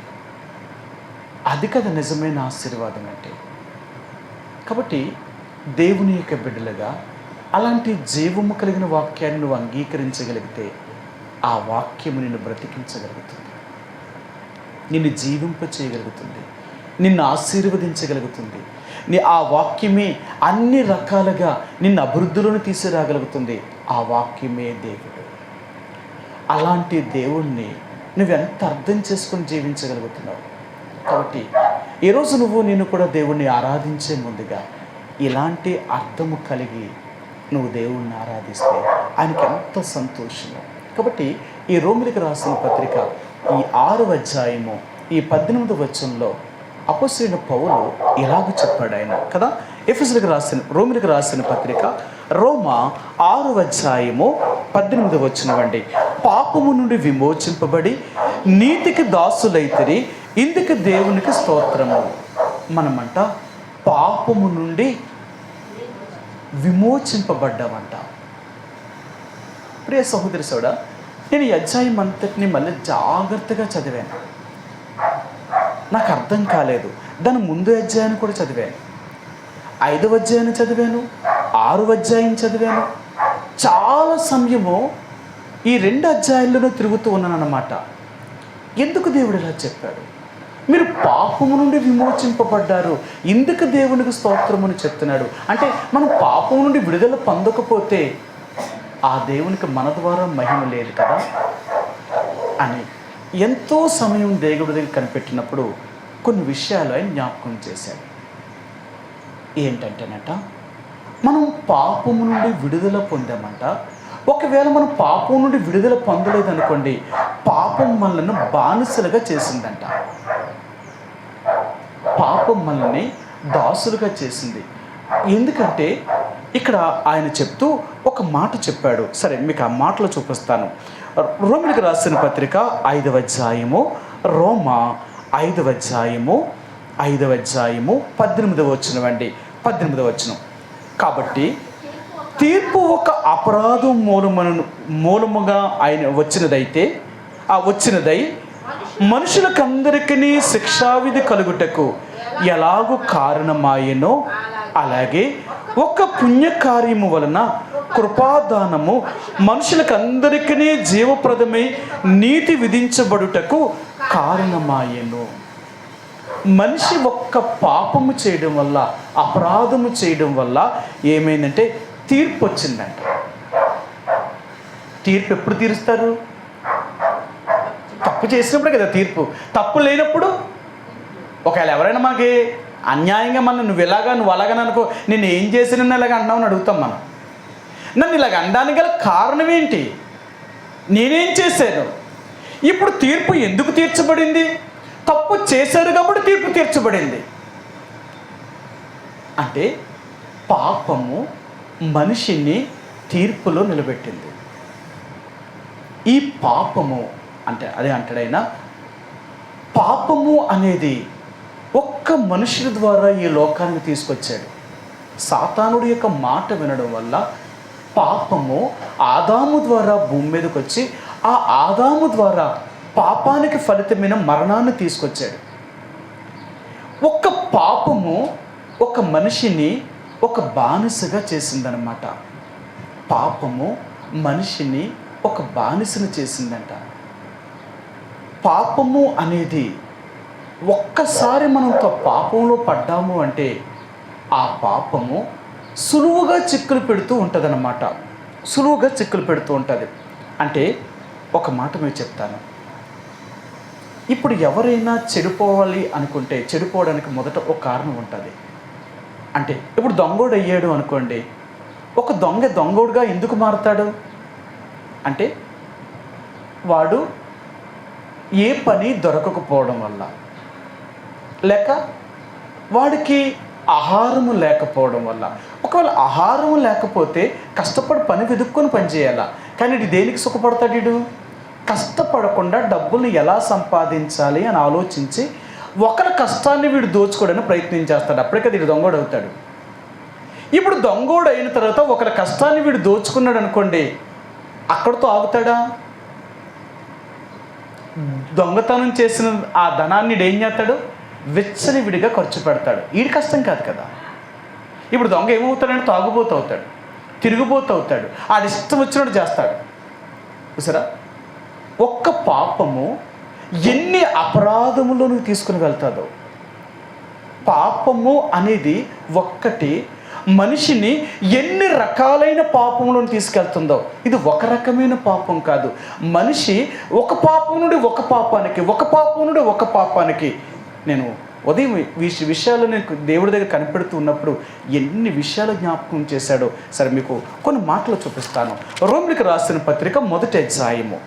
అది కదా నిజమైన ఆశీర్వాదం అంటే. కాబట్టి దేవుని యొక్క బిడ్డలుగా అలాంటి జీవము కలిగిన వాక్యాన్ని నువ్వు అంగీకరించగలిగితే ఆ వాక్యము నిన్ను బ్రతికించగలుగుతుంది, నిన్ను జీవింప చేయగలుగుతుంది, నిన్ను ఆశీర్వదించగలుగుతుంది. ఆ వాక్యమే అన్ని రకాలుగా నిన్ను అభివృద్ధిలోకి తీసుకురాగలుగుతుంది. ఆ వాక్యమే దేవుడు. అలాంటి దేవుణ్ణి నువ్వెంత అర్థం చేసుకొని జీవించగలుగుతున్నావు? కాబట్టి ఈరోజు నేను కూడా దేవుణ్ణి ఆరాధించే ముందుగా ఇలాంటి అర్థము కలిగి నువ్వు దేవుణ్ణి ఆరాధిస్తే ఆయనకి ఎంత సంతోషమో. కాబట్టి ఈ రోమిలికి రాసిన పత్రిక ఈ 6వ అధ్యాయము ఈ 18వ వచనంలో అపొస్తలుడైన పౌలు ఇలాగ చెప్పాడు ఆయన కదా. రోమిలికి రాసిన పత్రిక రోమా 6వ అధ్యాయము 18వ వచనం అండి. పాపము నుండి విమోచింపబడి నీతికి దాసులైతిరి, ఇందుకు దేవునికి స్తోత్రము. మనమంట పాపము నుండి విమోచింపబడ్డామంట. ప్రియ సహోదరి సోడా, నేను ఈ అధ్యాయం అంతటిని మళ్ళీ జాగ్రత్తగా చదివాను. నాకు అర్థం కాలేదు. దాని ముందు అధ్యాయాన్ని కూడా చదివాను, 5వ అధ్యాయాన్ని చదివాను, 6వ అధ్యాయం చదివాను. చాలా సమయము ఈ 2 అధ్యాయాల్లోనూ తిరుగుతూ ఉన్నాను అన్నమాట. ఎందుకు దేవుడు ఇలా చెప్పాడు? మీరు పాపము నుండి విమోచింపబడ్డారు, ఇందుకు దేవునికి స్తోత్రం అని చెప్తున్నాడు. అంటే మనం పాపము నుండి విడుదల పొందకపోతే ఆ దేవునికి మన ద్వారా మహిమ లేదు కదా అని ఎంతో సమయం దేవుడి దగ్గర కనిపెట్టినప్పుడు కొన్ని విషయాలు ఆయన జ్ఞాపకం చేశాడు. ఏంటంటేనట, మనం పాపము నుండి విడుదల పొందామంట. ఒకవేళ మనం పాపం నుండి విడుదల పొందలేదనుకోండి, పాపం మనల్ని బానిసలుగా చేసిందంట. పాపం మనల్ని దాసులుగా చేసింది. ఎందుకంటే ఇక్కడ ఆయన చెప్తూ ఒక మాట చెప్పాడు. సరే, మీకు ఆ మాటలో చూపిస్తాను. రోమిలికి రాసిన పత్రిక 5వ అధ్యాయము, రోమా 5వ అధ్యాయము 18వ వచనం అండి. 18వ వచనం. కాబట్టి తీర్పు ఒక అపరాధం మూలముగా ఆయన వచ్చినదై మనుషులకందరికీ శిక్షావిధి కలుగుటకు ఎలాగూ కారణమాయనో, అలాగే ఒక పుణ్యకార్యము వలన కృపాదానము మనుషులకందరికీ జీవప్రదమై నీతి విధించబడుటకు కారణమాయను. మనిషి ఒక్క పాపము చేయడం వల్ల, అపరాధము చేయడం వల్ల ఏమైందంటే తీర్పు వచ్చిందంట. తీర్పు ఎప్పుడు తీరుస్తారు? తప్పు చేసినప్పుడే కదా తీర్పు. తప్పు లేనప్పుడు ఒకవేళ ఎవరైనా మనకి అన్యాయంగా నువ్వు అలాగని అనుకో, నేను ఏం చేసినా ఇలాగ అన్నావు అని అడుగుతాం మనం. నన్ను ఇలాగ అనడానికి గల కారణం ఏంటి? నేనేం చేశాను? ఇప్పుడు తీర్పు ఎందుకు తీర్చబడింది? తప్పు చేశారు కాబట్టి తీర్పు తీర్చబడింది. అంటే పాపము మనిషిని తీర్పులో నిలబెట్టింది. ఈ పాపము అంటే అదే అంటాడైనా, పాపము అనేది ఒక్క మనుషుల ద్వారా ఈ లోకానికి తీసుకొచ్చాడు. సాతానుడి యొక్క మాట వినడం వల్ల పాపము ఆదాము ద్వారా భూమి మీదకి వచ్చి ఆ ఆదాము ద్వారా పాపానికి ఫలితమైన మరణాన్ని తీసుకొచ్చాడు. ఒక్క పాపము ఒక మనిషిని ఒక బానిసగా చేసిందనమాట. పాపము మనిషిని ఒక బానిసను చేసిందంట. పాపము అనేది ఒక్కసారి మనం పాపంలో పడ్డాము అంటే ఆ పాపము సులువుగా చిక్కులు పెడుతూ ఉంటుందన్నమాట. సులువుగా చిక్కులు పెడుతూ ఉంటుంది. అంటే ఒక మాట మీరు చెప్తాను. ఇప్పుడు ఎవరైనా చెడిపోవాలి అనుకుంటే చెడిపోవడానికి మొదట ఒక కారణం ఉంటుంది. అంటే ఇప్పుడు దొంగోడు అయ్యాడు అనుకోండి. ఒక దొంగోడుగా ఎందుకు మారుతాడు అంటే వాడు ఏ పని దొరకకపోవడం వల్ల, లేక వాడికి ఆహారము లేకపోవడం వల్ల. ఒకవేళ ఆహారము లేకపోతే కష్టపడి పని వెతుక్కొని పని చేయాలా. కానీ ఇది దేనికి సుఖపడతాడు? వీడు కష్టపడకుండా డబ్బుల్ని ఎలా సంపాదించాలి అని ఆలోచించి ఒకరి కష్టాన్ని వీడు దోచుకోవడానికి ప్రయత్నం చేస్తాడు. అప్పటికే వీడు దొంగోడు అవుతాడు. ఇప్పుడు దొంగోడు అయిన తర్వాత ఒకరి కష్టాన్ని వీడు దోచుకున్నాడు అనుకోండి, అక్కడితో ఆగుతాడా? దొంగతనం చేసిన ఆ ధనాన్ని ఏం చేస్తాడు? విచ్చలవిడిగా ఖర్చు పెడతాడు. వీడి కష్టం కాదు కదా. ఇప్పుడు దొంగ ఏమవుతాడంటే తాగుబోతు అవుతాడు, తిరుగుబోతు అవుతాడు, ఆడి ఇష్టం వచ్చినట్టు చేస్తాడు. చూసారా, ఒక్క పాపము ఎన్ని అపరాధములను తీసుకుని వెళ్తాదో. పాపము అనేది ఒక్కటి మనిషిని ఎన్ని రకాలైన పాపములను తీసుకెళ్తుందో. ఇది ఒక రకమైన పాపం కాదు. మనిషి ఒక పాపం నుండి ఒక పాపానికి, ఒక పాపం నుండి ఒక పాపానికి. నేను ఉదయం విషయాలు నేను దేవుడి దగ్గర కనిపెడుతూ ఉన్నప్పుడు ఎన్ని విషయాలు జ్ఞాపకం చేశాడో సరే మీకు కొన్ని మాటలు చూపిస్తాను. రోమిలికి రాసిన పత్రిక మొదటి అధ్యాయము,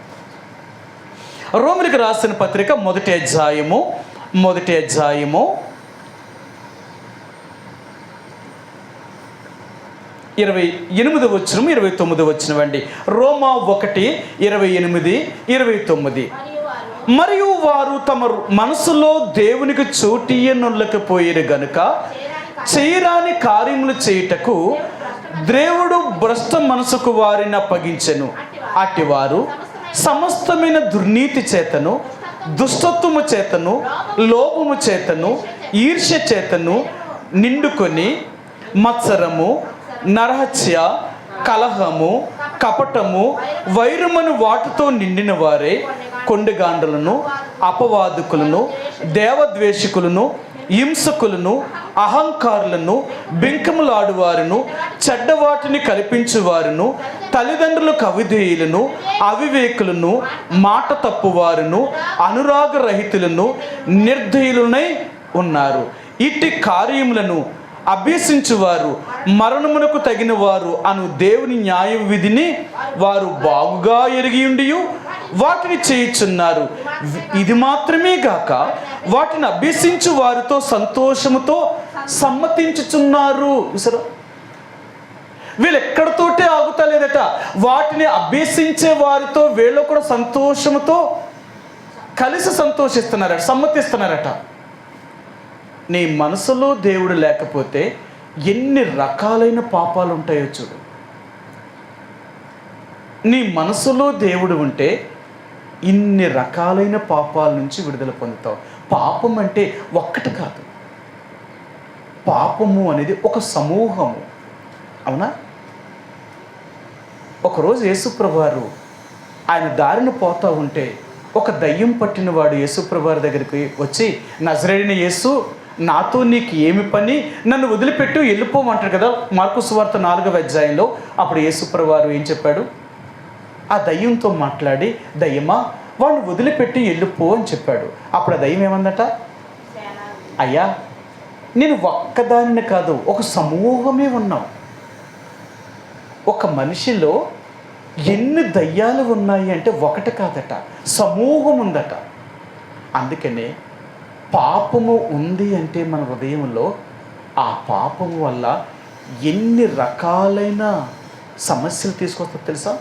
రోమిలికి రాసిన పత్రిక మొదటి అధ్యాయము 28 వచనం 29 వచనం అండి. రోమా 1:28-29. మరియు వారు తమ మనసులో దేవునికి చోటియ్యనులకపోయారు గనుక చేయరాని కార్యములు చేయుటకు దేవుడు భ్రష్ట మనసుకు వారిని అప్పగించెను. అటివారు సమస్తమైన దుర్నీతి చేతను, దుష్టత్వము చేతను, లోభము చేతను, ఈర్ష్య చేతను నిండుకొని మత్సరము, నరహత్య, కలహము, కపటము, వైరమును వాటితో నిండిన వారే కొండగాండ్రులను, అపవాదుకులను, దేవద్వేషకులను, హింసకులను, అహంకారులను, బింకములాడువారును, చెడ్డవాటిని కల్పించువారును, తల్లిదండ్రులకు అవిధేయులను, అవివేకులను, మాట తప్పువారును, అనురాగరహితులను, నిర్దయులనై ఉన్నారు. ఇట్టి కార్యములను అభ్యసించువారు మరణమునకు తగిన వారు అను దేవుని న్యాయ విధిని వారు బాగుగా ఎరిగి ఉండి వాటిని చేయుచున్నారు. ఇది మాత్రమే గాక వాటిని అభ్యసించు వారితో సంతోషముతో సమ్మతించుచున్నారు. వీళ్ళు ఎక్కడితోటే ఆగుతలేదట. వాటిని అభ్యసించే వారితో వీళ్ళు కూడా సంతోషముతో కలిసి సంతోషిస్తున్నారట, సమ్మతిస్తున్నారట. నీ మనసులో దేవుడు లేకపోతే ఎన్ని రకాలైన పాపాలు ఉంటాయో చూడు. నీ మనసులో దేవుడు ఉంటే ఇన్ని రకాలైన పాపాల నుంచి విడుదల పొందుతావు. పాపం అంటే ఒక్కటి కాదు. పాపము అనేది ఒక సమూహము. అవునా? ఒకరోజు యేసుప్రభువారు ఆయన దారిన పోతూ ఉంటే ఒక దయ్యం పట్టిన వాడు యేసుప్రభువారి దగ్గరికి వచ్చి, నజరేయుడైన యేసు, నాతో నీకు ఏమి పని, నన్ను వదిలిపెట్టు వెళ్ళిపోమంటారు కదా మార్కు సువార్త 4వ అధ్యాయంలో. అప్పుడు యేసుప్రభువారు ఏం చెప్పాడు? ఆ దయ్యంతో మాట్లాడి, దయ్యమా వాడిని వదిలిపెట్టి వెళ్ళిపో అని చెప్పాడు. అప్పుడు ఆ దయ్యం ఏమందట? అయ్యా, నేను ఒక్కదానిని కాదు, ఒక సమూహమే ఉన్నాం. ఒక మనిషిలో ఎన్ని దయ్యాలు ఉన్నాయి అంటే ఒకటి కాదట, సమూహం ఉందట. అందుకనే పాపము ఉంది అంటే మన హృదయంలో ఆ పాపము వల్ల ఎన్ని రకాలైన సమస్యలు తీసుకొస్తా తెలుసా?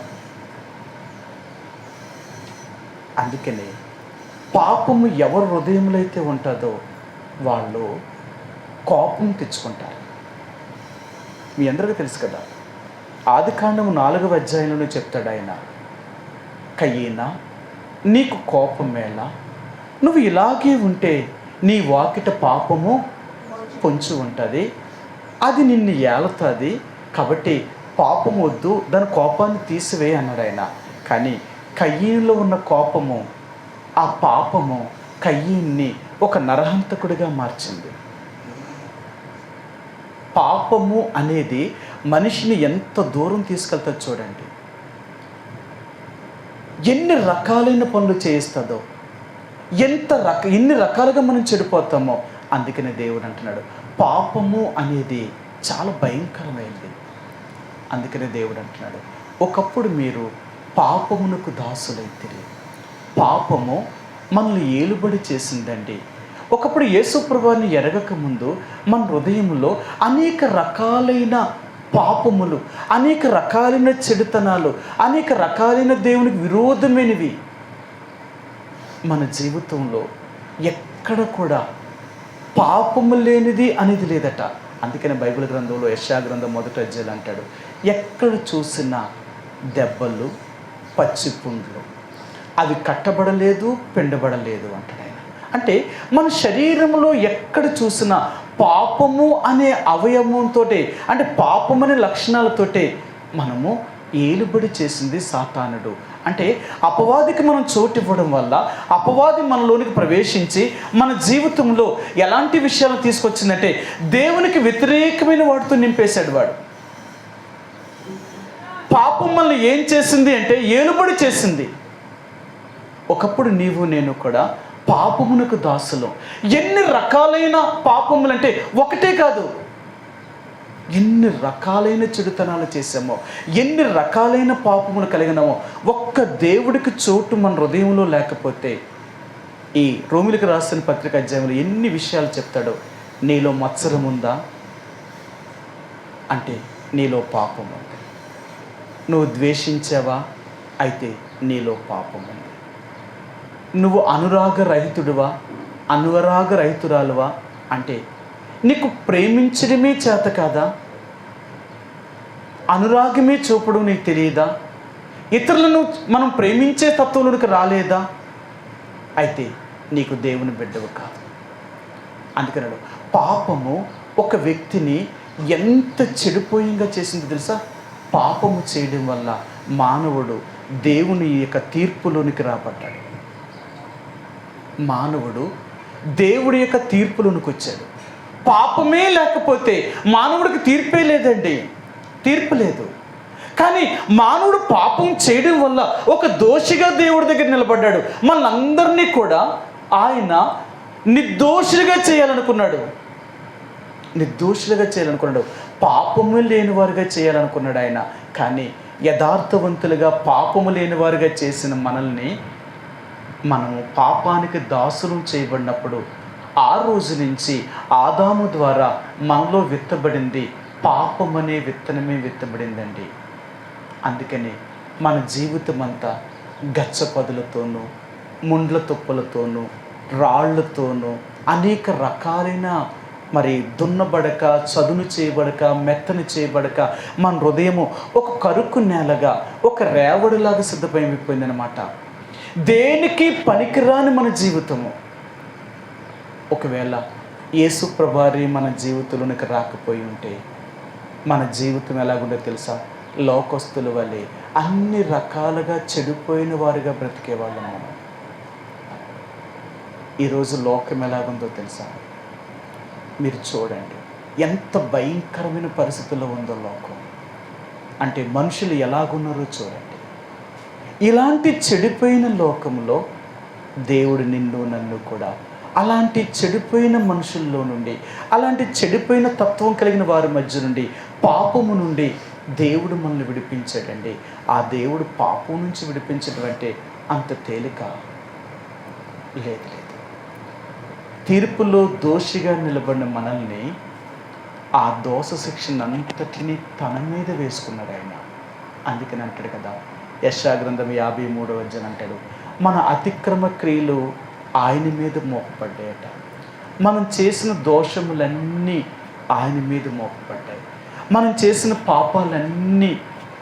అందుకనే పాపము ఎవరి హృదయంలో అయితే ఉంటుందో వాళ్ళు కోపం తెచ్చుకుంటారు. మీ అందరికీ తెలుసు కదా. ఆదికాండము 4వ అధ్యాయంలోనే చెప్తాడు ఆయన, కయీనా, నీకు కోపమేలా? నువ్వు ఇలాగే ఉంటే నీ వాకిట పాపము పొంచి ఉంటుంది, అది నిన్ను ఏలుతుంది. కాబట్టి పాపం వద్దు, దాని కోపాన్ని తీసివేయి అన్నాడు ఆయన. కానీ కయ్యీనులో ఉన్న కోపము, ఆ పాపము కయ్యీన్ని ఒక నరహంతకుడిగా మార్చింది. పాపము అనేది మనిషిని ఎంత దూరం తీసుకెళ్తుందో చూడండి. ఎన్ని రకాలైన పనులు చేయిస్తుందో, ఎన్ని రకాలుగా మనం చెడిపోతామో. అందుకనే దేవుడు అంటున్నాడు, పాపము అనేది చాలా భయంకరమైనది. అందుకనే దేవుడు అంటున్నాడు, ఒకప్పుడు మీరు పాపమునకు దాసులైతిరి. పాపము మనల్ని ఏలుబడి చేసిందండి. ఒకప్పుడు యేసు ప్రభువుని ఎరగక ముందు మన హృదయంలో అనేక రకాలైన పాపములు, అనేక రకాలైన చెడుతనాలు, అనేక రకాలైన దేవునికి విరోధమైనవి మన జీవితంలో ఎక్కడ కూడా పాపము లేనిది అనేది లేదట. అందుకనే బైబిల్ గ్రంథంలో యెషయా గ్రంథం 1వ అధ్యాయం అంటాడు, ఎక్కడ చూసినా దెబ్బలు, పచ్చిపుండ్లు, అవి కట్టబడలేదు, పిండబడలేదు అంటాడు ఆయన. అంటే మన శరీరంలో ఎక్కడ చూసినా పాపము అనే అవయవంతో, అంటే పాపము అనే లక్షణాలతోటే మనము ఏలుబడి చేసింది సాతానుడు. అంటే అపవాదికి మనం చోటు ఇవ్వడం వల్ల అపవాది మనలోనికి ప్రవేశించి మన జీవితంలో ఎలాంటి విషయాలు తీసుకొచ్చిందంటే దేవునికి వ్యతిరేకమైన వాటితో నింపేశాడు వాడు. పాపం మనల్ని ఏం చేసింది అంటే ఏలుబడి చేసింది. ఒకప్పుడు నీవు నేను కూడా పాపమునకు దాసులం. ఎన్ని రకాలైన పాపములు అంటే ఒకటే కాదు, ఎన్ని రకాలైన చెడుతనాలు చేసామో, ఎన్ని రకాలైన పాపములు కలిగినామో. ఒక్క దేవుడికి చోటు మన హృదయంలో లేకపోతే, ఈ రోమిలకు రాసిన పత్రిక అధ్యాయంలో ఎన్ని విషయాలు చెప్తాడో. నీలో మత్సరం ఉందా అంటే నీలో పాపం ఉంది. నువ్వు ద్వేషించావా అయితే నీలో పాపం ఉంది. నువ్వు అనురాగరహితుడువా, అనురాగరహితురాలువా అంటే నీకు ప్రేమించడమే చేత కాదా, అనురాగమే చూపడం నీకు తెలియదా, ఇతరులను మనం ప్రేమించే తత్వంలోనికి రాలేదా, అయితే నీకు దేవుని బిడ్డవు కాదు. అందుకన్నాడు, పాపము ఒక వ్యక్తిని ఎంత చెడిపోయింగా చేసిందో తెలుసా. పాపము చేయడం వల్ల మానవుడు దేవుని యొక్క తీర్పులోనికి రాబడ్డాడు. మానవుడు దేవుడి యొక్క తీర్పులోనికి వచ్చాడు. పాపమే లేకపోతే మానవుడికి తీర్పే లేదండి, తీర్పు లేదు. కానీ మానవుడు పాపం చేయడం వల్ల ఒక దోషిగా దేవుడి దగ్గర నిలబడ్డాడు. మనందరినీ కూడా ఆయన నిర్దోషులుగా చేయాలనుకున్నాడు, నిర్దోషులుగా చేయాలనుకున్నాడు, పాపము లేని వారుగా చేయాలనుకున్నాడు ఆయన. కానీ యథార్థవంతులుగా పాపము లేని వారుగా చేసిన మనల్ని, మనము పాపానికి దాసులు చేయబడినప్పుడు ఆ రోజు నుంచి ఆదాము ద్వారా మనలో విత్తబడింది పాపం అనే విత్తనమే విత్తబడిందండి. అందుకని మన జీవితం అంతా గచ్చపదులతోనూ, ముండ్ల తుప్పలతోనూ, రాళ్లతోనూ, అనేక రకాలైన దున్నబడక, చదును చేయబడక, మెత్తని చేయబడక మన హృదయము ఒక కరుకు నేలగా, ఒక రేవడిలాగా సిద్ధమైపోయిందనమాట. దేనికి పనికిరాని మన జీవితము. ఒకవేళ యేసు ప్రభువారి మన జీవితంలోనికి రాకపోయి ఉంటే మన జీవితం ఎలాగుందో తెలుసా. లోకస్తుల వలె అన్ని రకాలుగా చెడిపోయిన వారుగా బ్రతికేవాళ్ళం మనం. ఈరోజు లోకం ఎలాగుందో తెలుసా. మీరు చూడండి ఎంత భయంకరమైన పరిస్థితుల్లో ఉందో లోకం. అంటే మనుషులు ఎలాగున్నారో చూడండి. ఇలాంటి చెడిపోయిన లోకంలో దేవుడు నిన్ను నన్ను కూడా అలాంటి చెడిపోయిన మనుషుల్లో నుండి, అలాంటి చెడిపోయిన తత్వం కలిగిన వారి మధ్య నుండి, పాపము నుండి దేవుడు మనల్ని విడిపించాడండి. ఆ దేవుడు పాపం నుంచి విడిపించడం అంటే అంత తేలిక లేదు. తీర్పులో దోషిగా నిలబడిన మనల్ని ఆ దోష శిక్షను అంతటినీ తన మీద వేసుకున్నాడు ఆయన. అందుకని అంటాడు కదా, యెషయా గ్రంథం 53వ అధ్యాయం అంటాడు, మన అతిక్రమ క్రియలు ఆయన మీద మోపబడ్డాయట. మనం చేసిన దోషములన్నీ ఆయన మీద మోపబడ్డాయి. మనం చేసిన పాపాలన్నీ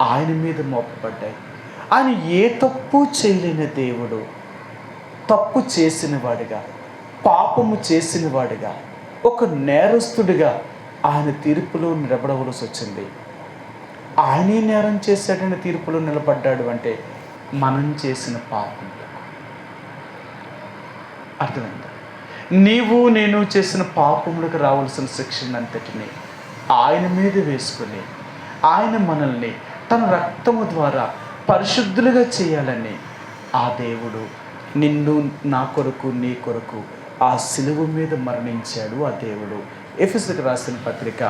ఆయన మీద మోపబడ్డాయి. ఆయన ఏ తప్పు చేయలేని దేవుడు తప్పు చేసిన వాడిగా, పాపము చేసిన వాడిగా, ఒక నేరస్తుడిగా ఆయన తీర్పులో నిలబడవలసి వచ్చింది. ఆయనే నేరం చేశాడని తీర్పులో నిలబడ్డాడు అంటే మనం చేసిన పాపం. అర్థమైందా? నీవు నేను చేసిన పాపములకు రావాల్సిన శిక్షణ అంతటిని ఆయన మీద వేసుకుని ఆయన మనల్ని తన రక్తము ద్వారా పరిశుద్ధులుగా చేయాలని ఆ దేవుడు నిన్ను నా కొరకు నీ కొరకు ఆ సిలువ మీద మరణించాడు. ఆ దేవుడు ఎఫెసీయులకు రాసిన పత్రిక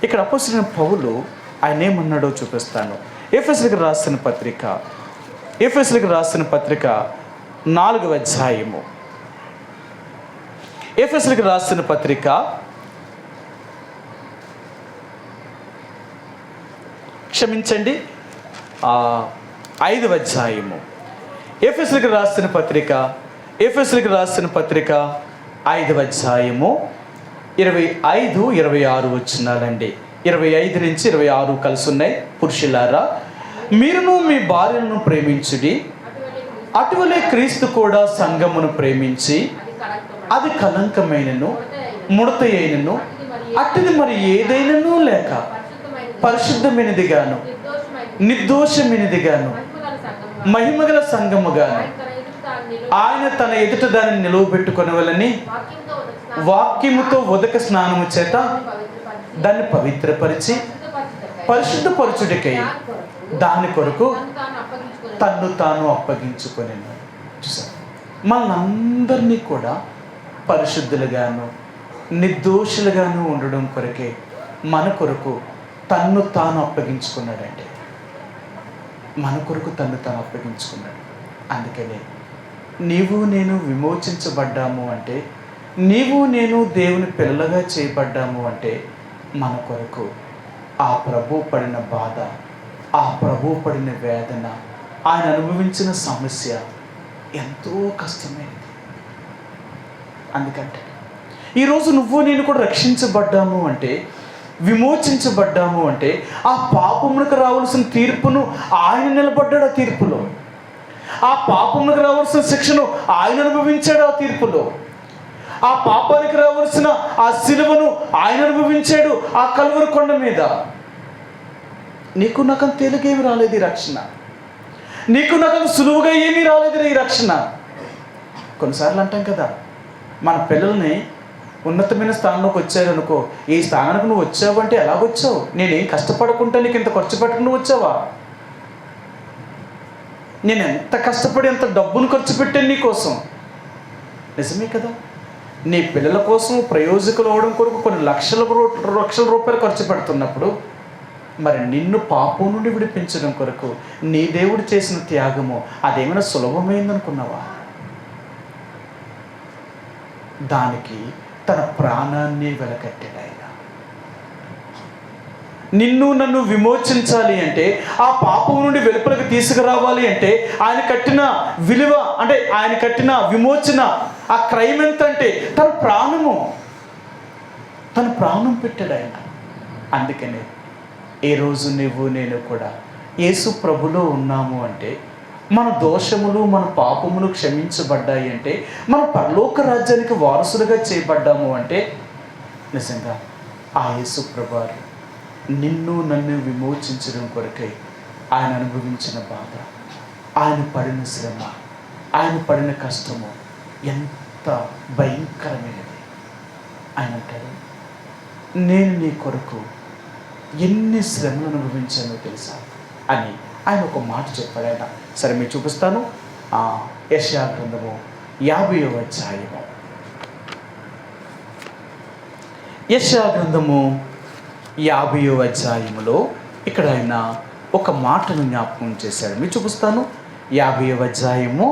ఇక్కడ అపోస్తలుడైన పౌలు ఆయన ఏమన్నాడో చూపిస్తాను. ఎఫెసీయులకు రాసిన పత్రిక 4వ అధ్యాయము. ఎఫెసీయులకు రాసిన పత్రిక 5వ అధ్యాయము. ఎఫెసీయులకు రాసిన పత్రిక 5వ అధ్యాయము 25-26 వచనాలండి. 25 నుంచి 26 కలిసి ఉన్నాయి. పురుషులారా, మీరును మీ భార్యలను ప్రేమించుడి, అటువలే క్రీస్తు కూడా సంఘమును ప్రేమించి అది కళంకమైనను ముడత అయినను అట్టిది మరి ఏదైనను లేక పరిశుద్ధమైనదిగాను నిర్దోషమైనదిగాను మహిమగల సంఘముగాను ఆయన తన ఎదుట దానిని నిలువబెట్టుకొనవలని వాక్యముతో ఉదక స్నానము చేత దాన్ని పవిత్రపరిచి పరిశుద్ధపరచుడికై దాని కొరకు తన్ను తాను అప్పగించుకొనెను. చూసారు, మనందరినీ కూడా పరిశుద్ధులుగాను నిర్దోషులుగాను ఉండడం కొరకే మన కొరకు తన్ను తాను అప్పగించుకున్నాడండి. మన కొరకు తన్ను తాను అప్పగించుకున్నాడు. అందుకనే నీవు నేను విమోచించబడ్డాము అంటే, నీవు నేను దేవుని పిల్లలుగా చేయబడ్డాము అంటే మన కొరకు ఆ ప్రభు పడిన బాధ, ఆ ప్రభు పడిన వేదన, ఆయన అనుభవించిన సమస్య ఎంతో కష్టమైనది. అందుకంటే ఈరోజు నువ్వు నేను కూడా రక్షించబడ్డాము అంటే, విమోచించబడ్డాము అంటే ఆ పాపములకు రావాల్సిన తీర్పును ఆయన నిలబడ్డాడు. ఆ తీర్పులో ఆ పాపములకు రావాల్సిన శిక్షను ఆయన అనుభవించాడు. ఆ తీర్పులో ఆ పాపానికి రావాల్సిన ఆ సిలువను ఆయన అనుభవించాడు ఆ కల్వరి కొండ మీద. నీకు నాకు తేలికేమి రాలేదు ఈ రక్షణ, నీకు నాకు సులువుగా ఏమీ రాలేదు ఈ రక్షణ. కొన్నిసార్లు అంటాం కదా, మన పిల్లల్ని ఉన్నతమైన స్థానంలోకి వచ్చారనుకో, ఈ స్థానానికి నువ్వు వచ్చావు అంటే ఎలాగొచ్చావు? నేనేం కష్టపడకుండా నీకు ఇంత ఖర్చు పెట్టుకుని వచ్చావా? నేను ఎంత కష్టపడి ఎంత డబ్బును ఖర్చు పెట్టాను నీకోసం. నిజమే కదా? నీ పిల్లల కోసం ప్రయోజకులు అవడం కొరకు కొన్ని లక్షల రూపాయలు ఖర్చు పెడుతున్నప్పుడు, మరి నిన్ను పాపం నుండి విడిపించడం కొరకు నీ దేవుడు చేసిన త్యాగము అదేమైనా సులభమైందనుకున్నావా? దానికి తన ప్రాణాన్ని వెలకట్టాడు ఆయన. నిన్ను నన్ను విమోచించాలి అంటే, ఆ పాపం నుండి వెలుపలకు తీసుకురావాలి అంటే ఆయన కట్టిన విలువ, అంటే ఆయన కట్టిన విమోచన, ఆ క్రైమ్ ఎంత అంటే తన ప్రాణం పెట్టాడు ఆయన. అందుకనే ఏ రోజు నువ్వు నేను కూడా యేసు ప్రభులో ఉన్నాము అంటే, మన దోషములు మన పాపములు క్షమించబడ్డాయి అంటే, మన పరలోక రాజ్యానికి వారసులుగా చేయబడ్డాము అంటే, నిజంగా ఆ యేసు ప్రభువారు నిన్ను నన్ను విమోచించడం కొరకై ఆయన అనుభవించిన బాధ, ఆయన పడిన శ్రమ, ఆయన పడిన కష్టము ఎంత భయంకరమైనది. ఆయన అంటాడు, నేను నీ కొరకు ఎన్ని శ్రమలు అనుభవించానో తెలుసా అని ఆయన ఒక మాట చెప్పాడు ఆయన. సరే మీరు చూపిస్తాను. యెషయా గ్రంథము 50వ అధ్యాయము. యెషయా గ్రంథము 50వ అధ్యాయములో ఇక్కడ ఆయన ఒక మాటను జ్ఞాపకం చేశాడు. మీరు చూపిస్తాను. 50వ అధ్యాయము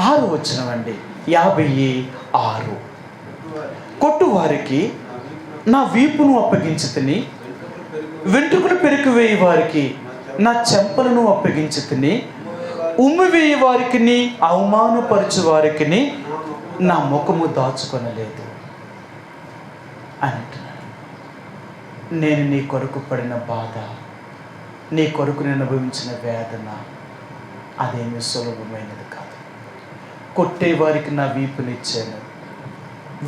6 వచనం అండి. 56. కొట్టువారికి నా వీపును అప్పగించుతిని, వెంట్రుకలు పెరికివేయి వారికి నా చెంపలను అప్పగించుతిని, ఉమ్మివేయి వారికి అవమానపరచు వారికి నా ముఖము దాచుకొనలేదు. అని అంటున్నాడు. నేను నీ కొరకు పడిన బాధ, నీ కొరకు నేను అనుభవించిన వేదన అదేమీ సులభమైనది కాదు. కొట్టేవారికి నా వీపునిచ్చాను,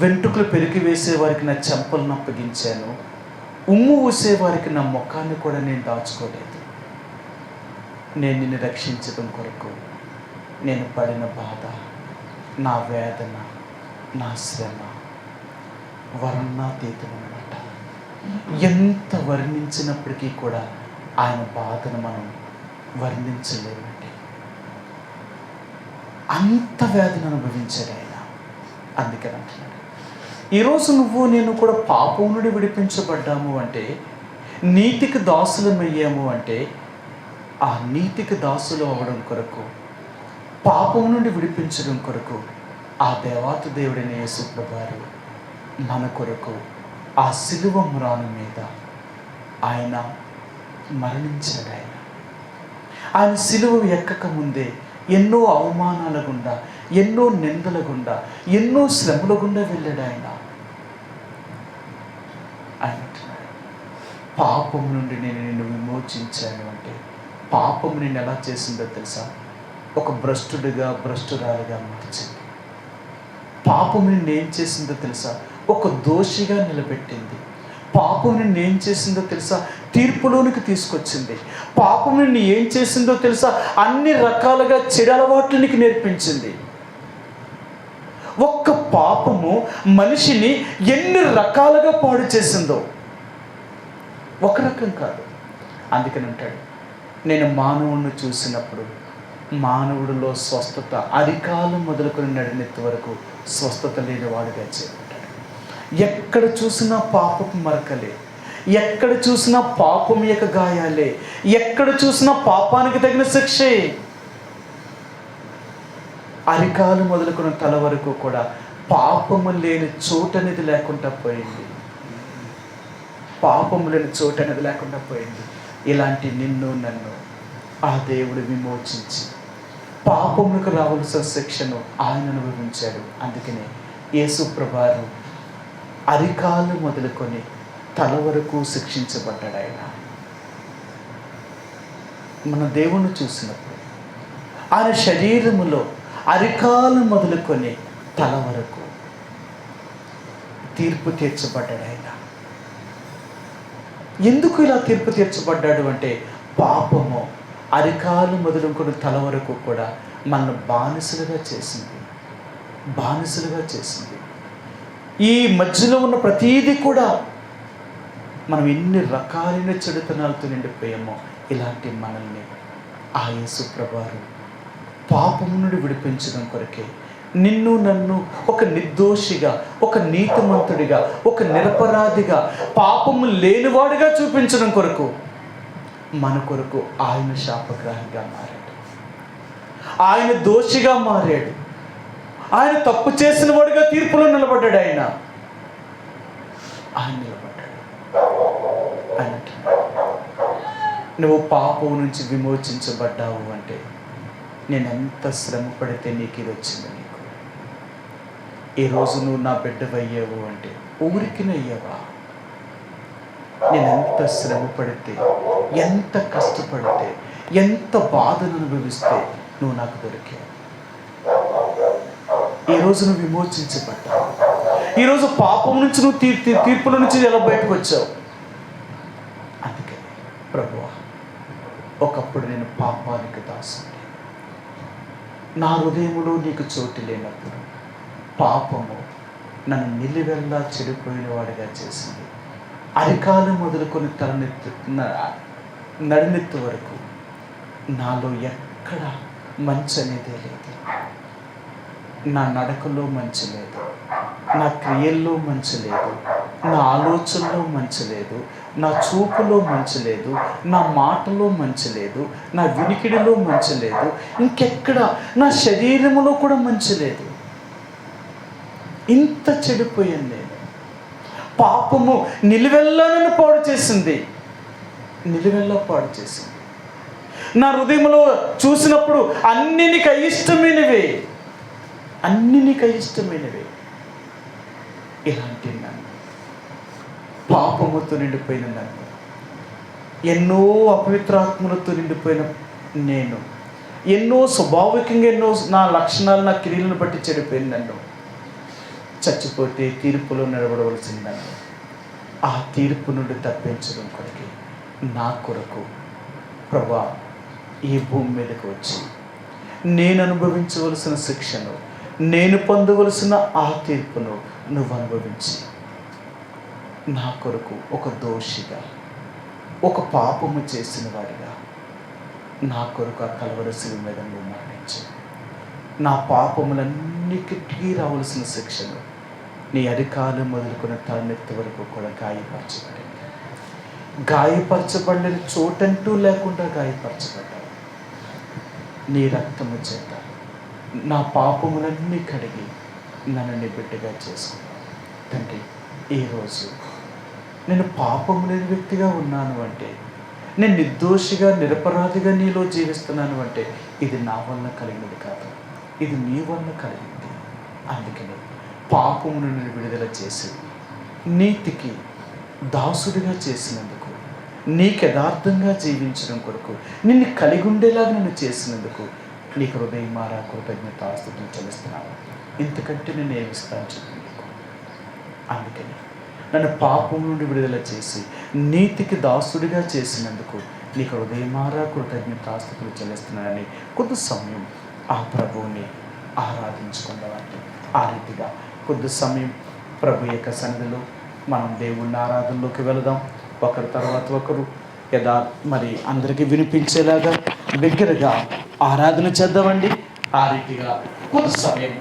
వెంట్రుకలు పెరికి వేసేవారికి నా చెంపలను అప్పగించాను, ఉమ్ము ఊసేవారికి నా ముఖాన్ని కూడా నేను దాచుకోలేదు. నేను నిన్ను రక్షించడం కొరకు నేను పడిన బాధ, నా వేదన, నా శ్రమ వర్ణాతీతం అన్నమాట. ఎంత వర్ణించినప్పటికీ కూడా ఆయన బాధను మనం వర్ణించలేమండి. అంత వేదన అనుభవించాడు ఆయన. అందుకని అంటున్నాడు, ఈరోజు నువ్వు నేను కూడా పాపం నుండి విడిపించబడ్డాము అంటే, నీతికి దాసులమయ్యాము అంటే, ఆ నీతికి దాసులు అవ్వడం కొరకు, పాపం నుండి విడిపించడం కొరకు ఆ దేవాతి దేవుడైన యేసు ప్రభువారు మన కొరకు ఆ సిలువ మ్రాను మీద ఆయన మరణించాడు. ఆయన సిలువ ఎక్కక ముందే ఎన్నో అవమానాల గుండా, ఎన్నో నిందల గుండా, ఎన్నో శ్రమల గుండా వెళ్ళాడు ఆయన. అంటున్నాడు, పాపం నుండి నేను నిన్ను విమోచించాను అంటే, పాపం నేను ఎలా చేసిందో తెలుసా? ఒక భ్రష్టుడిగా, భ్రష్టురాలిగా మార్చింది. పాపం నిన్ను ఏం చేసిందో తెలుసా? ఒక దోషిగా నిలబెట్టింది. పాపం నిన్ను ఏం చేసిందో తెలుసా? తీర్పులోనికి తీసుకొచ్చింది. పాపం నిన్ను ఏం చేసిందో తెలుసా? అన్ని రకాలుగా చెడు అలవాట్లు నీకు నేర్పించింది. ఒక్క పాపము మనిషిని ఎన్ని రకాలుగా పాడు చేసిందో, ఒక రకం కాదు. అందుకని అంటాడు, నేను మానవుడిని చూసినప్పుడు మానవుడిలో స్వస్థత అరికాలం మొదలుకొని నడినెత్తి వరకు స్వస్థత లేని వాడిగా చేపట్టాడు. ఎక్కడ చూసినా పాపపు మరకలే, ఎక్కడ చూసినా పాపం యొక్క గాయాలే, ఎక్కడ చూసినా పాపానికి తగిన శిక్షే. అరికాలు మొదలుకున్న తల వరకు కూడా పాపము లేని చోటు అనేది లేకుండా పోయింది. పాపము లేని చోటు అనేది లేకుండా పోయింది. ఇలాంటి నిన్ను నన్ను ఆ దేవుడు విమోచించి పాపములకు రావాల్సిన శిక్షను ఆయన అనుభవించాడు. అందుకనే యేసు ప్రభువారు అరికాలు మొదలుకొని తల వరకు శిక్షించబడ్డాడు. ఆయన మన దేవుణ్ణి చూసినప్పుడు ఆయన శరీరములో అరికాలు మొదలుకొని తల వరకు తీర్పు తీర్చబడ్డాడు. ఆయన ఎందుకు ఇలా తీర్పు తీర్చబడ్డాడు అంటే, పాపము అరికాలు మొదలుకొని తల వరకు కూడా మనల్ని బానిసలుగా చేసింది. ఈ మధ్యలో ఉన్న ప్రతీది కూడా మనం ఎన్ని రకాలైన చెడుతనాలతో నిండిపోయామో, ఇలాంటి మనల్ని ఆ యేసు ప్రభువారు పాపము నుండి విడిపించడం కొరకే నిన్ను నన్ను ఒక నిర్దోషిగా, ఒక నీతిమంతుడిగా, ఒక నిరపరాధిగా, పాపము లేనివాడిగా చూపించడం కొరకు మన కొరకు ఆయన శాపగ్రాహిగా మారాడు. ఆయన దోషిగా మారాడు. ఆయన తప్పు చేసిన వాడిగా తీర్పులో నిలబడ్డాడు. ఆయన నిలబడ్డాడు. ఆయన నువ్వు పాపం నుంచి విమోచించబడ్డావు అంటే, నేను ఎంత శ్రమ పడితే నీకు ఇది వచ్చింది. నీకు ఈరోజు నువ్వు నా బిడ్డవయ్యావు అంటే ఊరికినయ్యావా? నేను ఎంత శ్రమ పడితే, ఎంత కష్టపడితే, ఎంత బాధను అనుభవిస్తే నువ్వు నాకు దొరికావు. ఈరోజు నువ్వు విమోచించబడ్డావు. ఈరోజు పాపం నుంచి నువ్వు తీర్పుల నుంచి ఎలా బయటకు వచ్చావు? అందుకే ప్రభువా, ఒకప్పుడు నేను పాపానికి దాసుని, నా హృదయంలో నీకు చోటు లేనప్పుడు పాపము నన్ను నిలువెల్లా చెడిపోయిన వాడిగా చేసింది. అరికాలు మొదలుకొని నడినెత్తు వరకు నాలో ఎక్కడ మంచి అనేదే లేదు. నా నడకలో మంచి లేదు, నా క్రియల్లో మంచి లేదు, నా ఆలోచనలో మంచి లేదు, నా చూపులో మంచి లేదు, నా మాటలో మంచి లేదు, నా వినికిడిలో మంచి లేదు, ఇంకెక్కడ నా శరీరంలో కూడా మంచి లేదు. ఇంత చెడిపోయాను నేను. పాపము నిలువెల్లా నన్ను పాడు చేసింది. నా హృదయంలో చూసినప్పుడు అన్ని నీకు అయిష్టమైనవే. ఇలాంటి నన్ను పాపముతో నిండిపోయిన నన్ను, ఎన్నో అపవిత్రాత్మలతో నిండిపోయిన నేను, ఎన్నో స్వాభావికంగా ఎన్నో నా లక్షణాలు నా క్రియలను బట్టి చెడిపోయిన నన్ను, చచ్చిపోతే తీర్పులో నిలబడవలసిన నన్ను ఆ తీర్పు నుండి తప్పించడం కొరకు నా కొరకు ప్రభువా ఈ భూమి మీదకి వచ్చి నేను అనుభవించవలసిన శిక్షను, నేను పొందవలసిన ఆ తీర్పును నువ్వు అనుభవించి నా కొరకు ఒక దోషిగా, ఒక పాపము చేసిన వాడిగా నా కొరకు ఆ కలవరి శిలువ మీద నువ్వు మరణించి నా పాపములన్నిటికీ రావలసిన శిక్షను నీ అరికాలు మొదలుకున్న తలనెత్తి వరకు కూడా గాయపరచబడిన చోటంటూ లేకుండా గాయపరచబడ్డావు. నీ రక్తము చేత నా పాపములన్నీ కడిగి నన్ను నీ బిడ్డగా చేసుకున్నావు. తండ్రి, ఈరోజు నేను పాపము లేని వ్యక్తిగా ఉన్నాను అంటే, నేను నిర్దోషిగా నిరపరాధిగా నీలో జీవిస్తున్నాను అంటే ఇది నా వల్ల కలిగినది కాదు, ఇది నీ వల్ల కలిగింది. అందుకని పాపము నుండి విడుదల చేసి నీతికి దాసుడిగా చేసినందుకు, నీకు యథార్థంగా జీవించడం కొరకు, నిన్ను కలిగి ఉండేలాగా నన్ను చేసినందుకు నీకు హృదయమారా కృతజ్ఞతాస్తుతులు చెల్లిస్తున్నాను. ఇంతకంటే నేను ఏమిస్తాను చెప్పి నీకు. అందుకని నన్ను పాపం నుండి విడుదల చేసి నీతికి దాసుడిగా చేసినందుకు నీకు హృదయమారా కృతజ్ఞతాస్తుతులు చెల్లిస్తున్నానని కొద్ది సమయం ఆ ప్రభువుని ఆరాధించుకుందామంటే, ఆ రీతిగా కొద్ది సమయం ప్రభు యొక్క సన్నిధిలో మనం దేవుని ఆరాధనలోకి వెళదాం. ఒకరి తర్వాత ఒకరు మరి అందరికీ వినిపించేలాగా దగ్గరగా ఆరాధన చేద్దామండి. ఆ రీతిగా కొద్ది సమయం